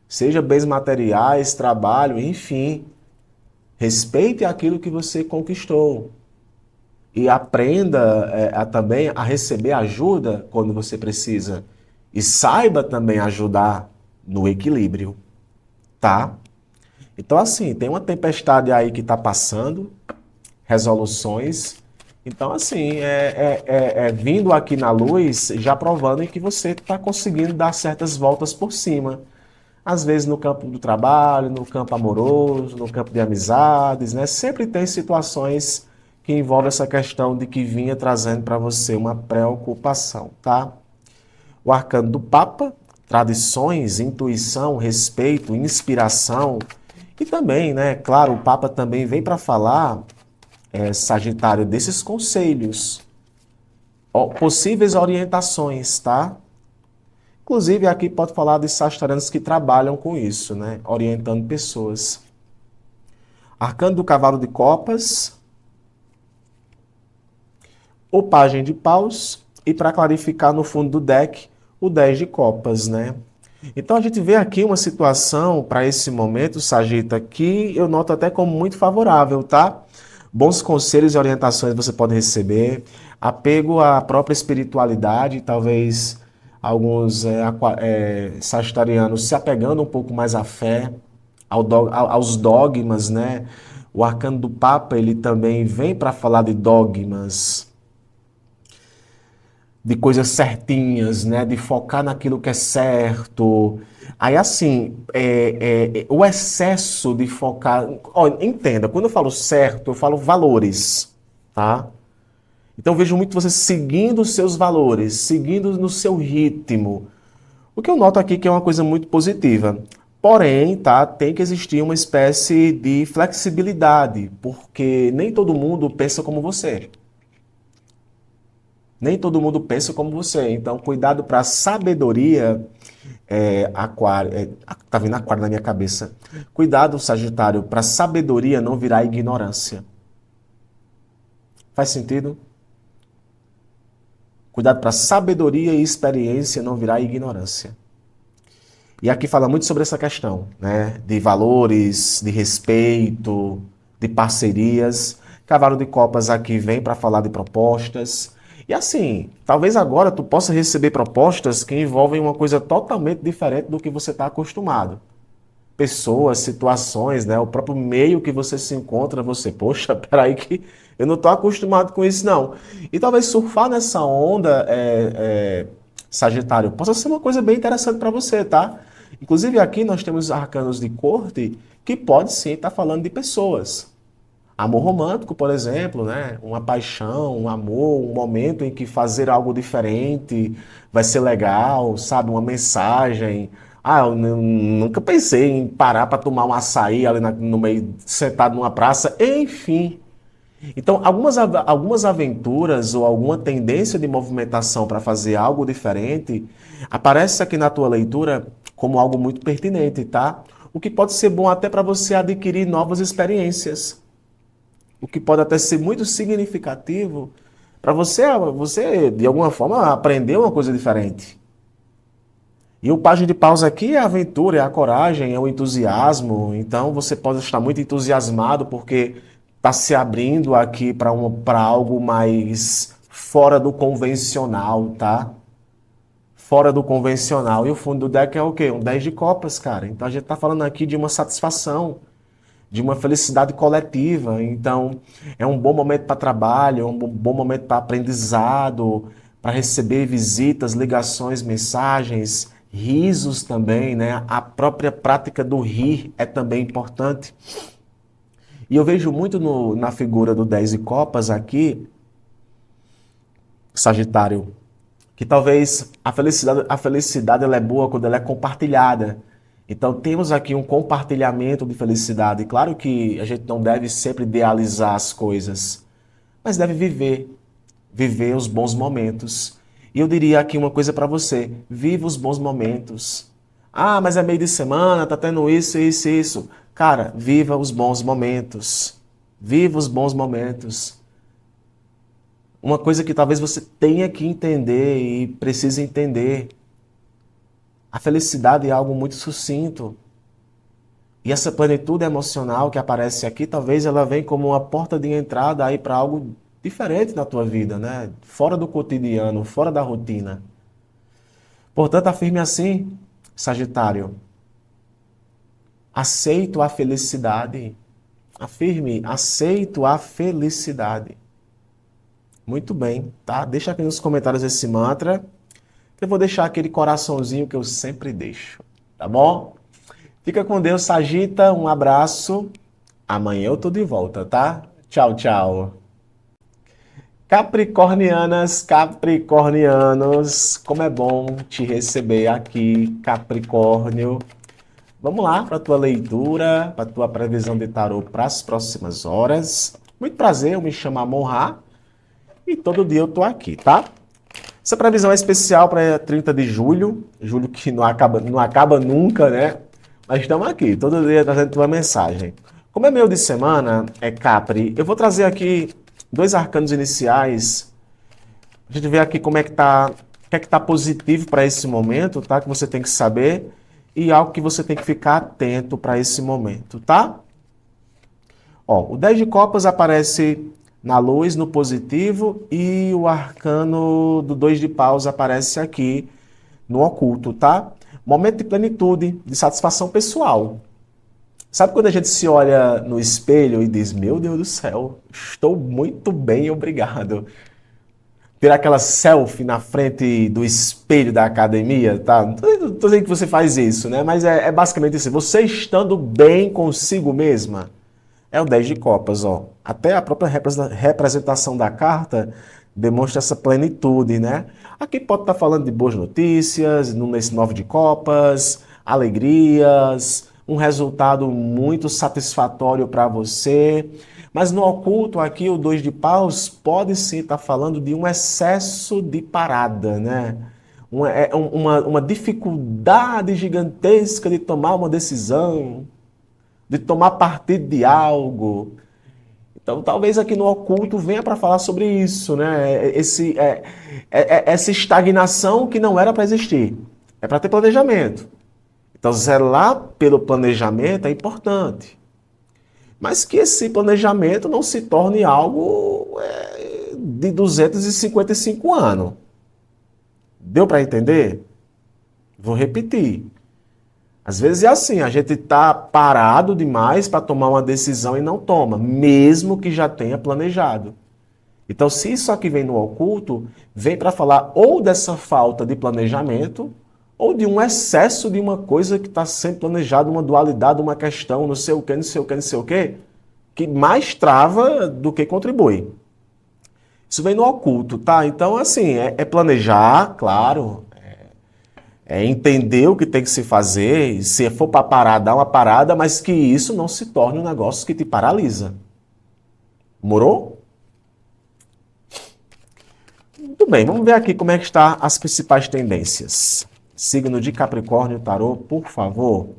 Seja bens materiais, trabalho, enfim. Respeite aquilo que você conquistou. E aprenda também a receber ajuda quando você precisa. E saiba também ajudar no equilíbrio, tá? Então, assim, tem uma tempestade aí que está passando, resoluções. Então, assim, vindo aqui na luz, já provando que você está conseguindo dar certas voltas por cima. Às vezes no campo do trabalho, no campo amoroso, no campo de amizades, né? Sempre tem situações que envolvem essa questão de que vinha trazendo para você uma preocupação, tá? O arcano do Papa, tradições, intuição, respeito, inspiração. E também, né? Claro, o Papa também vem para falar, Sagitário, desses conselhos, possíveis orientações, tá? Inclusive, aqui pode falar de sagitarianos que trabalham com isso, né? Orientando pessoas. Arcano do Cavalo de Copas, o Pajem de Paus e, para clarificar no fundo do deck, o 10 de Copas, né? Então a gente vê aqui uma situação para esse momento, Sagita, que eu noto até como muito favorável, tá? Bons conselhos e orientações você pode receber, apego à própria espiritualidade, talvez alguns sagitarianos se apegando um pouco mais à fé, aos dogmas, né? O arcano do Papa, ele também vem para falar de dogmas, de coisas certinhas, né? De focar naquilo que é certo. Aí, assim, o excesso de focar... Ó, entenda, quando eu falo certo, eu falo valores, tá? Então, eu vejo muito você seguindo os seus valores, seguindo no seu ritmo. O que eu noto aqui que é uma coisa muito positiva. Porém, tá, tem que existir uma espécie de flexibilidade, porque nem todo mundo pensa como você. Nem todo mundo pensa como você. Então, cuidado para a sabedoria, aquário. Tá vindo aquário na minha cabeça. Cuidado, Sagitário, para a sabedoria não virar ignorância. Faz sentido? Cuidado para sabedoria e experiência não virar ignorância. E aqui fala muito sobre essa questão, né? De valores, de respeito, de parcerias. Cavalo de Copas aqui vem para falar de propostas. E assim, talvez agora tu possa receber propostas que envolvem uma coisa totalmente diferente do que você está acostumado. Pessoas, situações, né? O próprio meio que você se encontra, você, poxa, peraí que eu não estou acostumado com isso não. E talvez surfar nessa onda, Sagitário, possa ser uma coisa bem interessante para você, tá? Inclusive aqui nós temos arcanos de corte que pode sim estar falando de pessoas. Amor romântico, por exemplo, né? Uma paixão, um amor, um momento em que fazer algo diferente vai ser legal, sabe? Uma mensagem. Ah, eu nunca pensei em parar para tomar um açaí ali no meio, sentado numa praça. Enfim. Então, algumas aventuras ou alguma tendência de movimentação para fazer algo diferente aparece aqui na tua leitura como algo muito pertinente, tá? O que pode ser bom até para você adquirir novas experiências. O que pode até ser muito significativo para você, de alguma forma, aprender uma coisa diferente. E o Pajem de Paus aqui é a aventura, é a coragem, é o entusiasmo. Então você pode estar muito entusiasmado porque está se abrindo aqui para algo mais fora do convencional, tá? Fora do convencional. E o fundo do deck é o quê? Um 10 de copas, cara. Então a gente está falando aqui de uma satisfação, de uma felicidade coletiva. Então, é um bom momento para trabalho, é um bom momento para aprendizado, para receber visitas, ligações, mensagens, risos também, né? A própria prática do rir é também importante. E eu vejo muito na figura do 10 de copas aqui, Sagitário, que talvez a felicidade ela é boa quando ela é compartilhada. Então temos aqui um compartilhamento de felicidade. Claro que a gente não deve sempre idealizar as coisas, mas deve viver os bons momentos. E eu diria aqui uma coisa para você: viva os bons momentos. Ah, mas é meio de semana, tá tendo isso, isso, isso. Cara, viva os bons momentos. Viva os bons momentos. Uma coisa que talvez você tenha que entender e precise entender. A felicidade é algo muito sucinto. E essa plenitude emocional que aparece aqui, talvez ela venha como uma porta de entrada aí para algo diferente na tua vida, né? Fora do cotidiano, fora da rotina. Portanto, afirme assim, Sagitário: aceito a felicidade. Afirme, aceito a felicidade. Muito bem, tá? Deixa aqui nos comentários esse mantra, que eu vou deixar aquele coraçãozinho que eu sempre deixo, tá bom? Fica com Deus, Sagita, um abraço. Amanhã eu tô de volta, tá? Tchau, tchau. Capricornianas, capricornianos, como é bom te receber aqui, Capricórnio. Vamos lá para a tua leitura, para a tua previsão de tarô para as próximas horas. Muito prazer, eu me chamo Amon Ra e todo dia eu tô aqui, tá? Essa previsão é especial para 30 de julho, julho que não acaba nunca, né? Mas estamos aqui, todo dia trazendo tua mensagem. Como é meio de semana, é Capri, eu vou trazer aqui 2 arcanos iniciais. A gente vê aqui como é que tá, o que é que tá positivo para esse momento, tá? Que você tem que saber e algo que você tem que ficar atento para esse momento, tá? Ó, o 10 de copas aparece na luz, no positivo, e o arcano do 2 de paus aparece aqui no oculto, tá? Momento de plenitude, de satisfação pessoal. Sabe quando a gente se olha no espelho e diz, meu Deus do céu, estou muito bem, obrigado. Tirar aquela selfie na frente do espelho da academia, tá? Não tô dizendo que você faz isso, né? Mas é basicamente isso. Você estando bem consigo mesma. É o 10 de copas, ó. Até a própria representação da carta demonstra essa plenitude, né? Aqui pode estar falando de boas notícias, nesse 9 de copas, alegrias, um resultado muito satisfatório para você. Mas no oculto aqui, o 2 de paus pode sim estar falando de um excesso de parada, né? Uma dificuldade gigantesca de tomar uma decisão, de tomar partido de algo. Então, talvez aqui no oculto venha para falar sobre isso, né? Essa estagnação que não era para existir. É para ter planejamento. Então, zelar pelo planejamento é importante. Mas que esse planejamento não se torne algo de 255 anos. Deu para entender? Vou repetir. Às vezes é assim, a gente está parado demais para tomar uma decisão e não toma, mesmo que já tenha planejado. Então, se isso aqui vem no oculto, vem para falar ou dessa falta de planejamento, ou de um excesso de uma coisa que está sendo planejada, uma dualidade, uma questão, não sei o que, não sei o que, não sei o que, que mais trava do que contribui. Isso vem no oculto, tá? Então, assim, é planejar, claro, é entender o que tem que se fazer, e se for para parar, dar uma parada, mas que isso não se torne um negócio que te paralisa. Morou? Muito bem, vamos ver aqui como é que está as principais tendências. Signo de Capricórnio, tarô, por favor.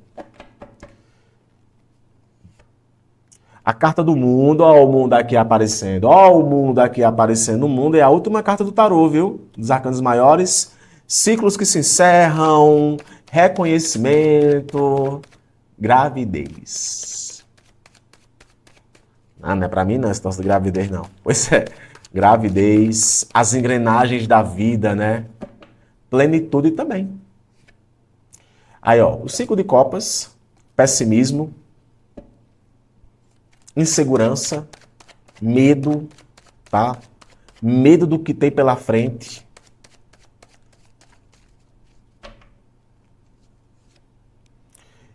A carta do mundo, ó o mundo aqui aparecendo, ó o mundo aqui aparecendo. O mundo é a última carta do tarô, viu? Dos arcanos maiores. Ciclos que se encerram, reconhecimento, gravidez. Ah, não é pra mim não, esse negócio de gravidez não. Pois é, gravidez, as engrenagens da vida, né? Plenitude também. Aí, ó, o 5 de copas, pessimismo, insegurança, medo, tá? Medo do que tem pela frente.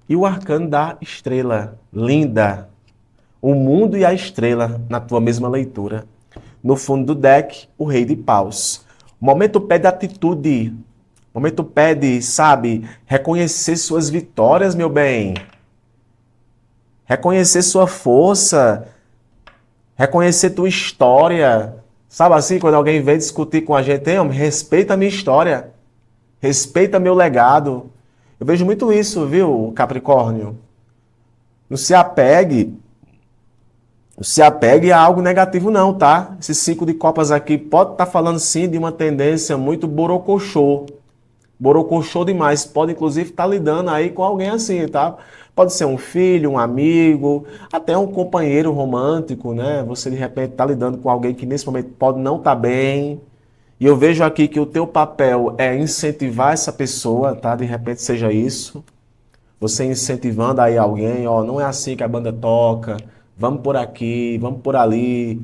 E o arcano da estrela, linda. O mundo e a estrela na tua mesma leitura. No fundo do deck, o rei de paus. O momento pede atitude. O momento pede, sabe, reconhecer suas vitórias, meu bem. Reconhecer sua força. Reconhecer tua história. Sabe assim, quando alguém vem discutir com a gente, respeita a minha história. Respeita meu legado. Eu vejo muito isso, viu, Capricórnio? Não se apegue a algo negativo não, tá? Esse 5 de copas aqui pode estar falando sim de uma tendência muito borocochô. Borocochô demais. Pode inclusive estar lidando aí com alguém assim, tá? Pode ser um filho, um amigo, até um companheiro romântico, né? Você de repente está lidando com alguém que nesse momento pode não estar bem. E eu vejo aqui que o teu papel é incentivar essa pessoa, tá? De repente seja isso. Você incentivando aí alguém, ó, não é assim que a banda toca, vamos por aqui, vamos por ali.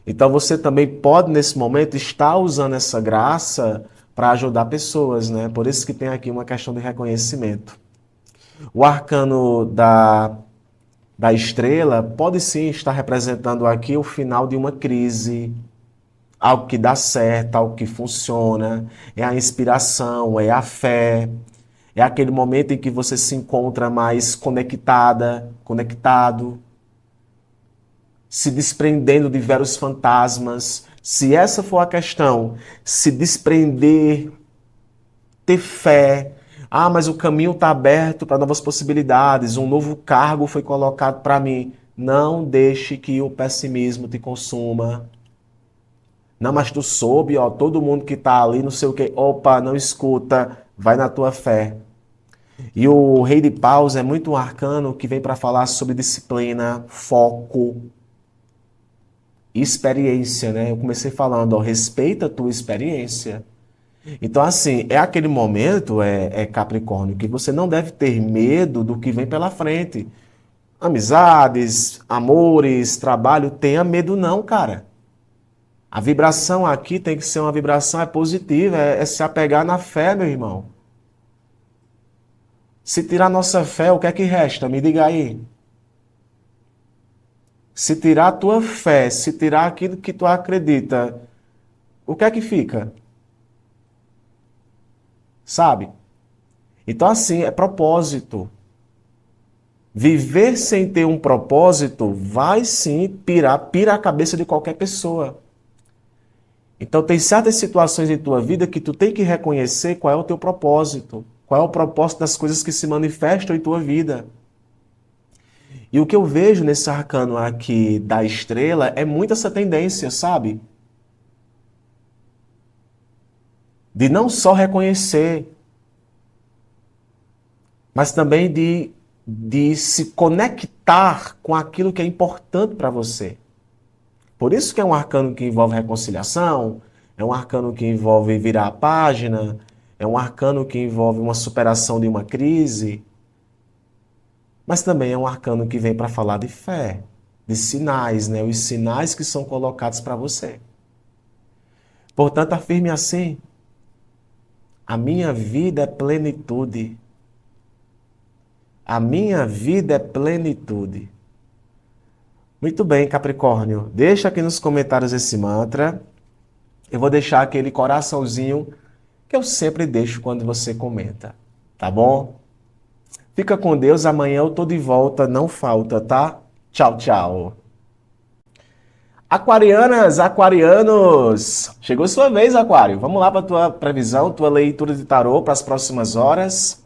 Então você também pode, nesse momento, estar usando essa graça para ajudar pessoas, né? Por isso que tem aqui uma questão de reconhecimento. O arcano da estrela pode sim estar representando aqui o final de uma crise, algo que dá certo, algo que funciona, é a inspiração, é a fé. É aquele momento em que você se encontra mais conectada, conectado, se desprendendo de velhos fantasmas. Se essa for a questão, se desprender, ter fé. Ah, mas o caminho está aberto para novas possibilidades, um novo cargo foi colocado para mim. Não deixe que o pessimismo te consuma. Não, mas tu soube, ó, todo mundo que está ali, não sei o quê. Opa, não escuta, vai na tua fé. E o Rei de Paus é muito um arcano que vem para falar sobre disciplina, foco, experiência, né? Eu comecei falando, ó, respeita a tua experiência. Então, assim, é aquele momento, Capricórnio, que você não deve ter medo do que vem pela frente. Amizades, amores, trabalho, tenha medo não, cara. A vibração aqui tem que ser uma vibração positiva, é se apegar na fé, meu irmão. Se tirar nossa fé, o que é que resta? Me diga aí. Se tirar a tua fé, se tirar aquilo que tu acredita, o que é que fica? Sabe? Então, assim, é propósito. Viver sem ter um propósito vai sim pira a cabeça de qualquer pessoa. Então, tem certas situações em tua vida que tu tem que reconhecer qual é o teu propósito. Qual é o propósito das coisas que se manifestam em tua vida. E o que eu vejo nesse arcano aqui da estrela é muito essa tendência, sabe? De não só reconhecer, mas também de se conectar com aquilo que é importante para você. Por isso que é um arcano que envolve reconciliação, é um arcano que envolve virar a página, é um arcano que envolve uma superação de uma crise, mas também é um arcano que vem para falar de fé, de sinais, né? Os sinais que são colocados para você. Portanto, afirme assim: a minha vida é plenitude. A minha vida é plenitude. Muito bem, Capricórnio. Deixa aqui nos comentários esse mantra. Eu vou deixar aquele coraçãozinho que eu sempre deixo quando você comenta. Tá bom? Fica com Deus. Amanhã eu tô de volta. Não falta, tá? Tchau, tchau. Aquarianas, aquarianos. Chegou sua vez, Aquário. Vamos lá para tua previsão, tua leitura de tarô para as próximas horas.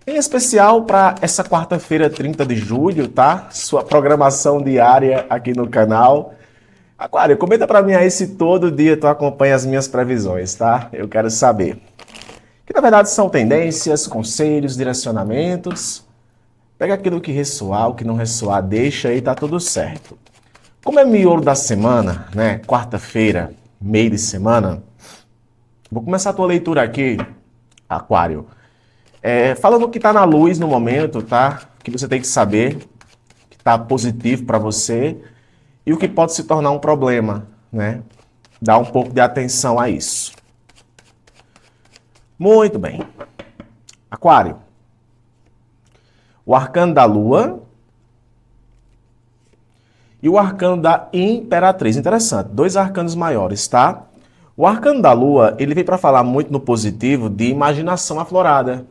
Em especial para essa quarta-feira, 30 de julho, tá? Sua programação diária aqui no canal. Aquário, comenta para mim aí se todo dia tu acompanha as minhas previsões, tá? Eu quero saber. Que na verdade são tendências, conselhos, direcionamentos. Pega aquilo que ressoar, o que não ressoar, deixa aí, tá tudo certo. Como é miolo da semana, né? Quarta-feira, meio de semana. Vou começar a tua leitura aqui, Aquário. Falando o que está na luz no momento, tá? Que você tem que saber, que está positivo para você e o que pode se tornar um problema, né? Dá um pouco de atenção a isso. Muito bem. Aquário. O arcano da Lua e o arcano da Imperatriz. Interessante, dois arcanos maiores, tá? O arcano da Lua, ele vem para falar muito no positivo de imaginação aflorada.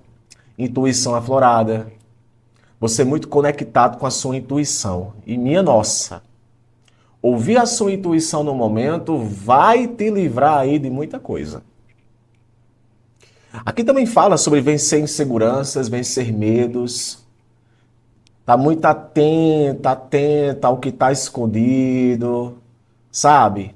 Intuição aflorada, você muito conectado com a sua intuição. E minha nossa, ouvir a sua intuição no momento vai te livrar aí de muita coisa. Aqui também fala sobre vencer inseguranças, vencer medos. Tá muito atenta ao que está escondido, sabe?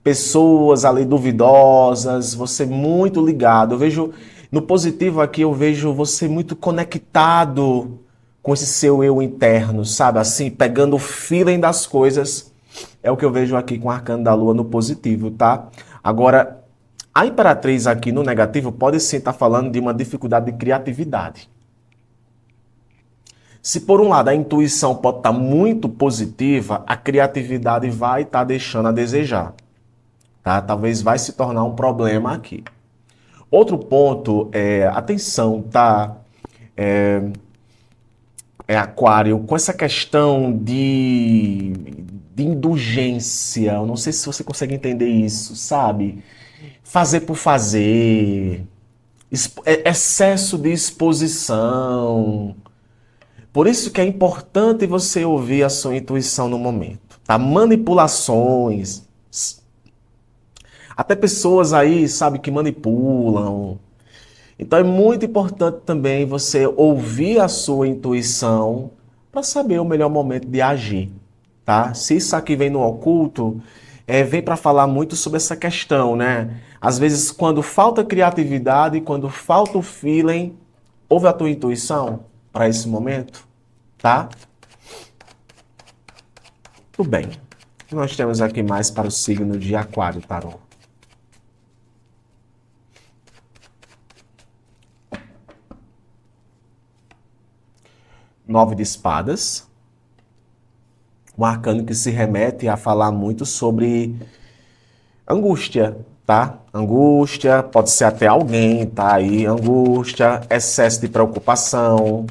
Pessoas ali duvidosas, você muito ligado. Eu vejo no positivo aqui, eu vejo você muito conectado com esse seu eu interno, sabe? Assim, pegando o feeling das coisas. É o que eu vejo aqui com o arcano da lua no positivo, tá? Agora, a imperatriz aqui no negativo pode sim estar falando de uma dificuldade de criatividade. Se por um lado a intuição pode estar muito positiva, a criatividade vai estar deixando a desejar, tá? Talvez vai se tornar um problema aqui. Outro ponto é, atenção, tá? Aquário, com essa questão de indulgência, eu não sei se você consegue entender isso, sabe? Fazer por fazer, excesso de exposição. Por isso que é importante você ouvir a sua intuição no momento, tá? Manipulações, até pessoas aí, sabe, que manipulam. Então é muito importante também você ouvir a sua intuição para saber o melhor momento de agir, tá? Se isso aqui vem no oculto, vem para falar muito sobre essa questão, né? Às vezes, quando falta criatividade, quando falta o feeling, ouve a tua intuição para esse momento, tá? Tudo bem. O que nós temos aqui mais para o signo de Aquário, Tarô? 9 de espadas. Um arcano que se remete a falar muito sobre angústia, tá? Angústia, pode ser até alguém, tá aí, angústia, excesso de preocupação,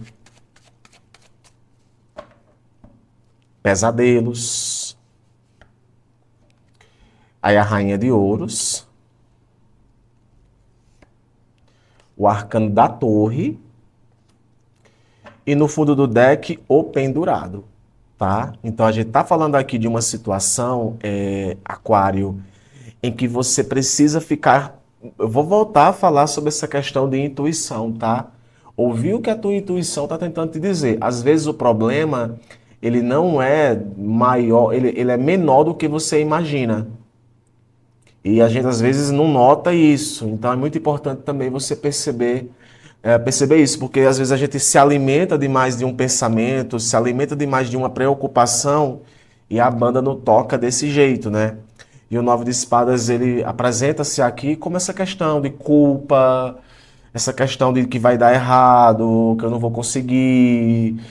pesadelos. Aí a rainha de ouros, o arcano da torre e no fundo do deck o pendurado, tá? Então a gente tá falando aqui de uma situação, Aquário, em que você precisa ficar. Eu vou voltar a falar sobre essa questão de intuição, tá? Ouvir o que a tua intuição está tentando te dizer. Às vezes o problema, ele não é maior, ele é menor do que você imagina. E a gente às vezes não nota isso. Então é muito importante também você perceber isso, porque às vezes a gente se alimenta demais de um pensamento, se alimenta demais de uma preocupação e a banda não toca desse jeito, né? E o Nove de Espadas, ele apresenta-se aqui como essa questão de culpa, essa questão de que vai dar errado, que eu não vou conseguir,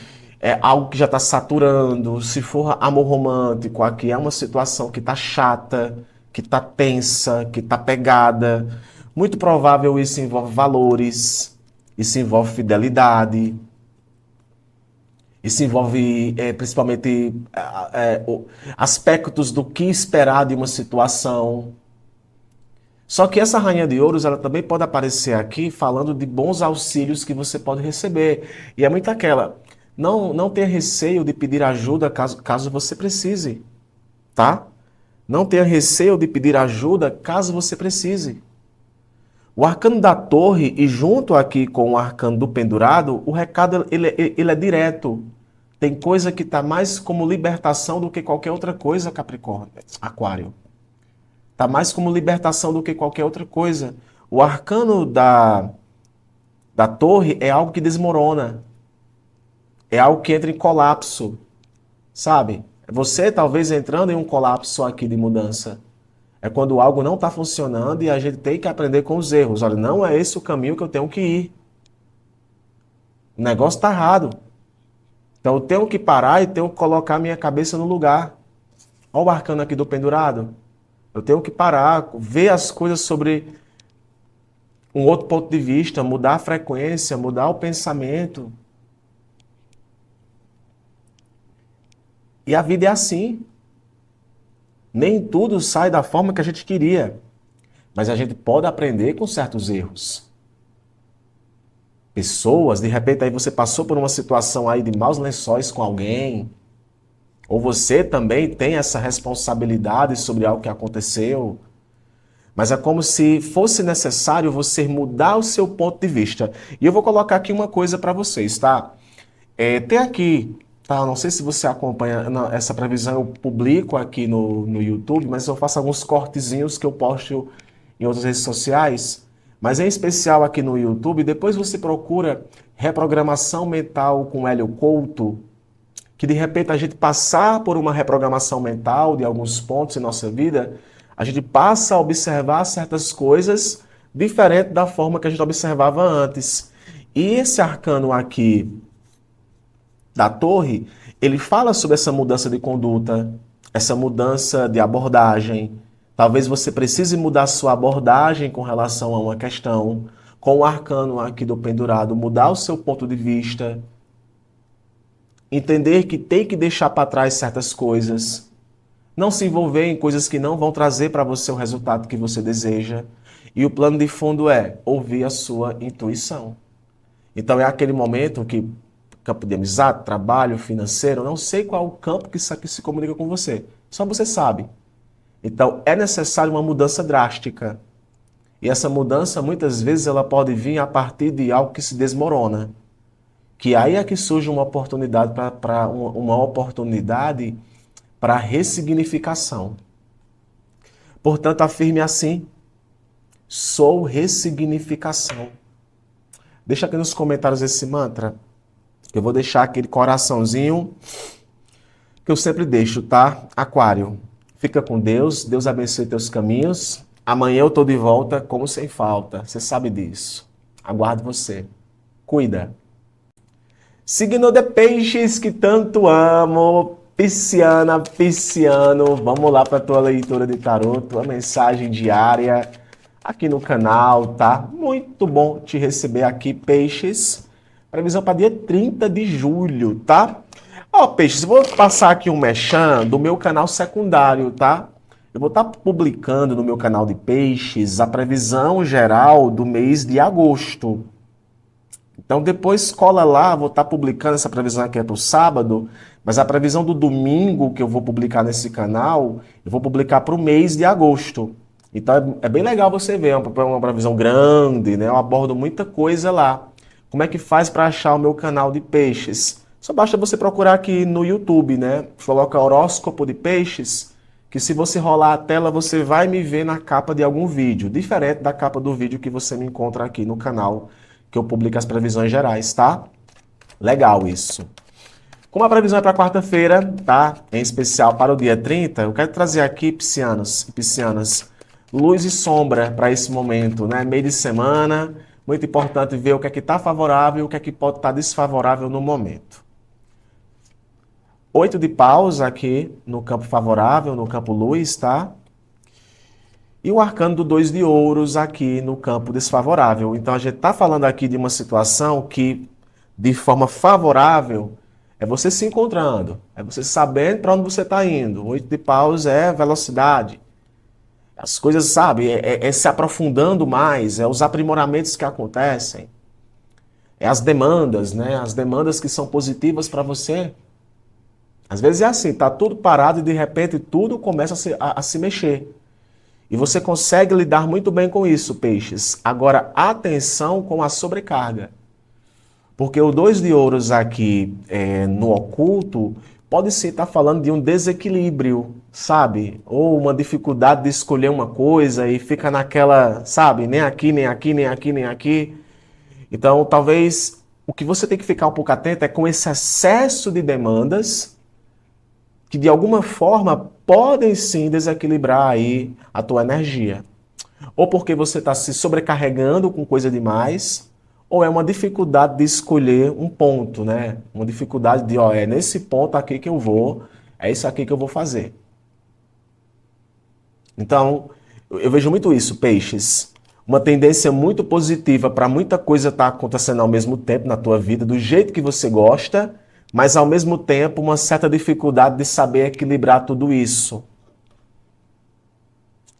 é algo que já está saturando. Se for amor romântico, aqui é uma situação que está chata, que está tensa, que está pegada. Muito provável isso envolve valores, isso envolve fidelidade, isso envolve principalmente aspectos do que esperar de uma situação. Só que essa rainha de ouros, ela também pode aparecer aqui falando de bons auxílios que você pode receber. E é muito aquela, não tenha receio de pedir ajuda caso você precise, tá? Não tenha receio de pedir ajuda caso você precise. O arcano da torre e junto aqui com o arcano do pendurado, o recado ele é direto. Tem coisa que está mais como libertação do que qualquer outra coisa, Capricórnio, Aquário. Está mais como libertação do que qualquer outra coisa. O arcano da torre é algo que desmorona. É algo que entra em colapso, sabe? Você talvez entrando em um colapso aqui de mudança. É quando algo não está funcionando e a gente tem que aprender com os erros. Olha, não é esse o caminho que eu tenho que ir. O negócio está errado. Então eu tenho que parar e tenho que colocar minha cabeça no lugar. Olha o arcano aqui do pendurado. Eu tenho que parar, ver as coisas sobre um outro ponto de vista, mudar a frequência, mudar o pensamento. E a vida é assim. Nem tudo sai da forma que a gente queria. Mas a gente pode aprender com certos erros. Pessoas, de repente aí você passou por uma situação aí de maus lençóis com alguém, ou você também tem essa responsabilidade sobre algo que aconteceu, mas é como se fosse necessário você mudar o seu ponto de vista. E eu vou colocar aqui uma coisa para vocês, tá? Tem aqui, tá? Não sei se você acompanha essa previsão, eu publico aqui no YouTube, mas eu faço alguns cortezinhos que eu posto em outras redes sociais, mas em especial aqui no YouTube. Depois você procura reprogramação mental com Hélio Couto, que de repente a gente passar por uma reprogramação mental de alguns pontos em nossa vida, a gente passa a observar certas coisas diferente da forma que a gente observava antes. E esse arcano aqui da torre, ele fala sobre essa mudança de conduta, essa mudança de abordagem. Talvez você precise mudar sua abordagem com relação a uma questão, com o arcano aqui do pendurado, mudar o seu ponto de vista, entender que tem que deixar para trás certas coisas, não se envolver em coisas que não vão trazer para você o resultado que você deseja. E o plano de fundo é ouvir a sua intuição. Então é aquele momento que campo de amizade, trabalho, financeiro, não sei qual o campo que isso aqui se comunica com você. Só você sabe. Então é necessário uma mudança drástica. E essa mudança muitas vezes ela pode vir a partir de algo que se desmorona. Que aí é que surge uma oportunidade para ressignificação. Portanto, afirme assim: sou ressignificação. Deixa aqui nos comentários esse mantra. Eu vou deixar aquele coraçãozinho que eu sempre deixo, tá? Aquário, fica com Deus, Deus abençoe teus caminhos. Amanhã eu tô de volta, como sem falta. Você sabe disso. Aguardo você. Cuida. Signo de Peixes que tanto amo. Pisciana, Pisciano, vamos lá para tua leitura de tarô, tua mensagem diária aqui no canal, tá? Muito bom te receber aqui, Peixes. Previsão para dia 30 de julho, tá? Ó, Peixes, vou passar aqui um merchan do meu canal secundário, tá? Eu vou estar publicando no meu canal de Peixes a previsão geral do mês de agosto. Então depois cola lá, vou estar publicando essa previsão aqui para o sábado, mas a previsão do domingo que eu vou publicar nesse canal, eu vou publicar para o mês de agosto. Então é bem legal você ver, é uma previsão grande, né? Eu abordo muita coisa lá. Como é que faz para achar o meu canal de Peixes? Só basta você procurar aqui no YouTube, né? Coloca horóscopo de Peixes, que se você rolar a tela, você vai me ver na capa de algum vídeo, diferente da capa do vídeo que você me encontra aqui no canal, que eu publico as previsões gerais, tá? Legal isso. Como a previsão é para quarta-feira, tá? Em especial para o dia 30, eu quero trazer aqui, piscianos e piscianas, luz e sombra para esse momento, né? Meio de semana, muito importante ver o que é que está favorável e o que é que pode estar desfavorável no momento. 8 de paus aqui no campo favorável, no campo luz, tá? E o arcano do 2 de ouros aqui no campo desfavorável. Então a gente está falando aqui de uma situação que, de forma favorável, é você se encontrando, é você sabendo para onde você está indo. 8 de paus é velocidade. As coisas, sabe, é se aprofundando mais, é os aprimoramentos que acontecem. É as demandas, né? As demandas que são positivas para você. Às vezes é assim, tá tudo parado e de repente tudo começa a se mexer. E você consegue lidar muito bem com isso, Peixes. Agora, atenção com a sobrecarga. Porque o 2 de ouros aqui no oculto pode sim estar falando de um desequilíbrio, sabe? Ou uma dificuldade de escolher uma coisa e fica naquela, sabe? Nem aqui, nem aqui, nem aqui, nem aqui. Então, talvez o que você tem que ficar um pouco atento é com esse excesso de demandas que de alguma forma podem sim desequilibrar aí a tua energia. Ou porque você está se sobrecarregando com coisa demais, ou é uma dificuldade de escolher um ponto, né? Uma dificuldade de, ó, é nesse ponto aqui que eu vou, é isso aqui que eu vou fazer. Então, eu vejo muito isso, Peixes. Uma tendência muito positiva para muita coisa estar acontecendo ao mesmo tempo na tua vida, do jeito que você gosta, mas ao mesmo tempo uma certa dificuldade de saber equilibrar tudo isso.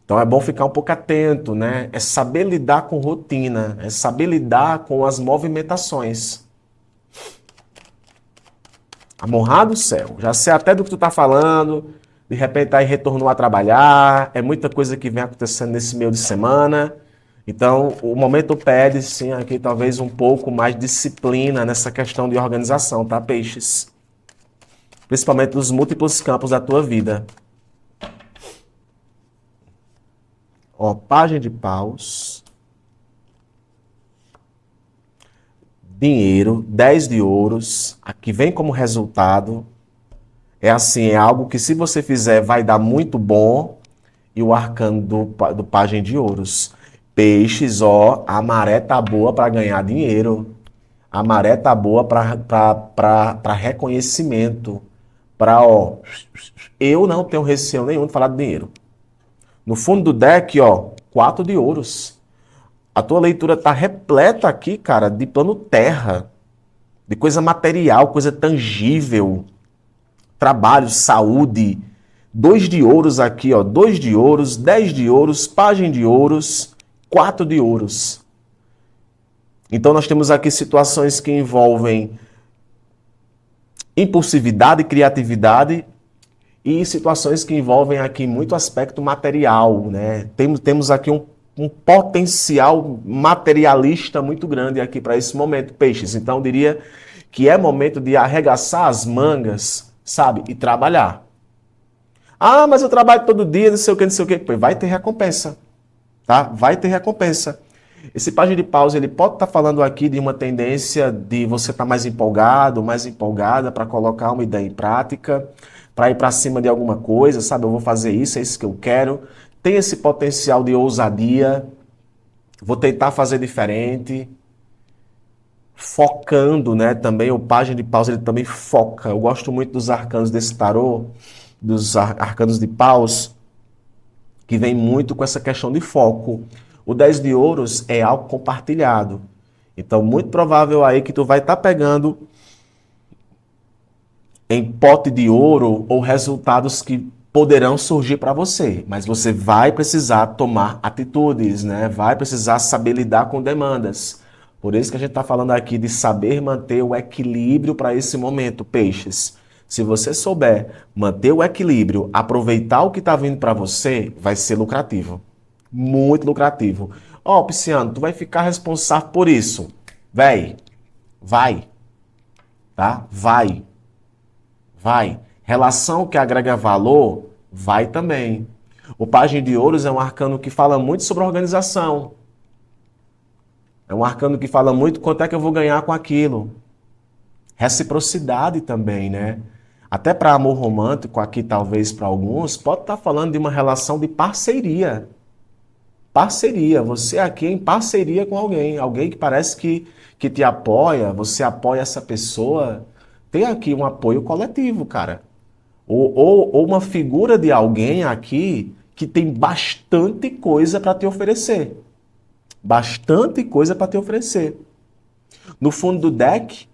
Então é bom ficar um pouco atento, né? É saber lidar com rotina, é saber lidar com as movimentações. Amorrado céu, já sei até do que tu tá falando, de repente aí retornou a trabalhar, é muita coisa que vem acontecendo nesse meio de semana, Então, o momento pede, sim, aqui talvez um pouco mais de disciplina nessa questão de organização, tá, peixes? Principalmente nos múltiplos campos da tua vida. Ó, página de paus. Dinheiro, 10 de ouros. Aqui vem como resultado. É assim, é algo que se você fizer vai dar muito bom. E o arcano do pajem de ouros. Peixes, ó, a maré tá boa para ganhar dinheiro. A maré tá boa para reconhecimento. Para, ó, eu não tenho receio nenhum de falar de dinheiro. No fundo do deck, ó, 4 de ouros. A tua leitura tá repleta aqui, cara, de plano terra, de coisa material, coisa tangível, trabalho, saúde. 2 de ouros aqui, ó, 2 de ouros, 10 de ouros, página de ouros, 4 de ouros. Então nós temos aqui situações que envolvem impulsividade, criatividade e situações que envolvem aqui muito aspecto material, né? Temos aqui um potencial materialista muito grande aqui para esse momento, peixes. Então eu diria que é momento de arregaçar as mangas, sabe? E trabalhar. Ah, mas eu trabalho todo dia, não sei o que, não sei o que. Vai ter recompensa, tá? Vai ter recompensa. Esse página de pausa, ele pode estar falando aqui de uma tendência de você estar mais empolgado, mais empolgada para colocar uma ideia em prática, para ir para cima de alguma coisa, sabe? Eu vou fazer isso, é isso que eu quero. Tem esse potencial de ousadia, vou tentar fazer diferente. Focando, né? Também o página de paus, ele também foca. Eu gosto muito dos arcanos desse tarô, dos arcanos de paus, que vem muito com essa questão de foco. O 10 de ouros é algo compartilhado. Então, muito provável aí que tu vai estar pegando em pote de ouro ou resultados que poderão surgir para você, mas você vai precisar tomar atitudes, né? Vai precisar saber lidar com demandas. Por isso que a gente está falando aqui de saber manter o equilíbrio para esse momento, peixes. Se você souber manter o equilíbrio, aproveitar o que está vindo para você, vai ser lucrativo. Muito lucrativo. Ó, Pisciano, tu vai ficar responsável por isso. Véi, vai. Tá? Vai. Vai. Relação que agrega valor, vai também. O Página de Ouros é um arcano que fala muito sobre organização. É um arcano que fala muito quanto é que eu vou ganhar com aquilo. Reciprocidade também, né? Até para amor romântico, aqui talvez para alguns, pode estar falando de uma relação de parceria. Parceria. Você aqui é em parceria com alguém. Alguém que parece que te apoia, você apoia essa pessoa. Tem aqui um apoio coletivo, cara. Ou uma figura de alguém aqui que tem bastante coisa para te oferecer. Bastante coisa para te oferecer. No fundo do deck,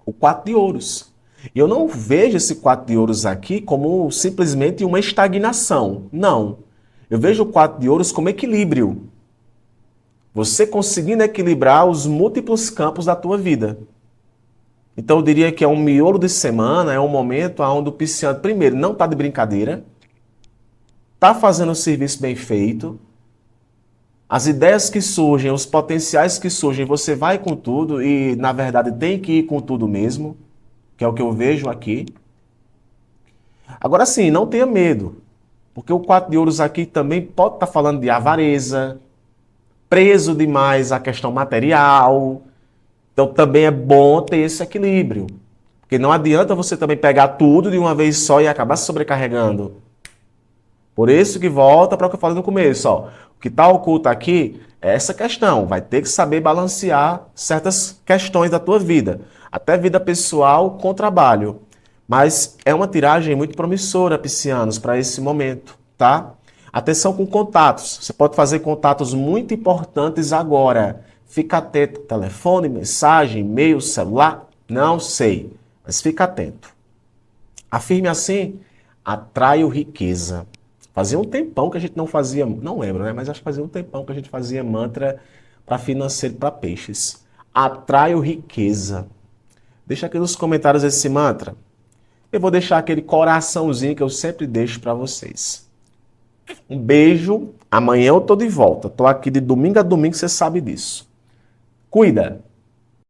o 4 de ouros. E eu não vejo esse 4 de ouros aqui como simplesmente uma estagnação. Não. Eu vejo o 4 de ouros como equilíbrio. Você conseguindo equilibrar os múltiplos campos da tua vida. Então eu diria que é um miolo de semana, é um momento onde o pisciano, primeiro, não está de brincadeira, está fazendo o serviço bem feito, as ideias que surgem, os potenciais que surgem, você vai com tudo e, na verdade, tem que ir com tudo mesmo, que é o que eu vejo aqui. Agora sim, não tenha medo, porque o 4 de ouros aqui também pode estar falando de avareza, preso demais à questão material. Então também é bom ter esse equilíbrio, porque não adianta você também pegar tudo de uma vez só e acabar se sobrecarregando. Por isso que volta para o que eu falei no começo, ó. O que está oculto aqui é essa questão. Vai ter que saber balancear certas questões da tua vida, até vida pessoal com trabalho. Mas é uma tiragem muito promissora, piscianos, para esse momento, tá? Atenção com contatos. Você pode fazer contatos muito importantes agora. Fica atento. Telefone, mensagem, e-mail, celular, não sei. Mas fica atento. Afirme assim, atraio riqueza. Fazia um tempão que a gente não fazia, não lembro, né? Mas acho que fazia um tempão que a gente fazia mantra para financeiro para peixes. Atraio riqueza. Deixa aqui nos comentários esse mantra. Eu vou deixar aquele coraçãozinho que eu sempre deixo para vocês. Um beijo, Amanhã eu tô de volta. Tô aqui de domingo a domingo, você sabe disso. Cuida.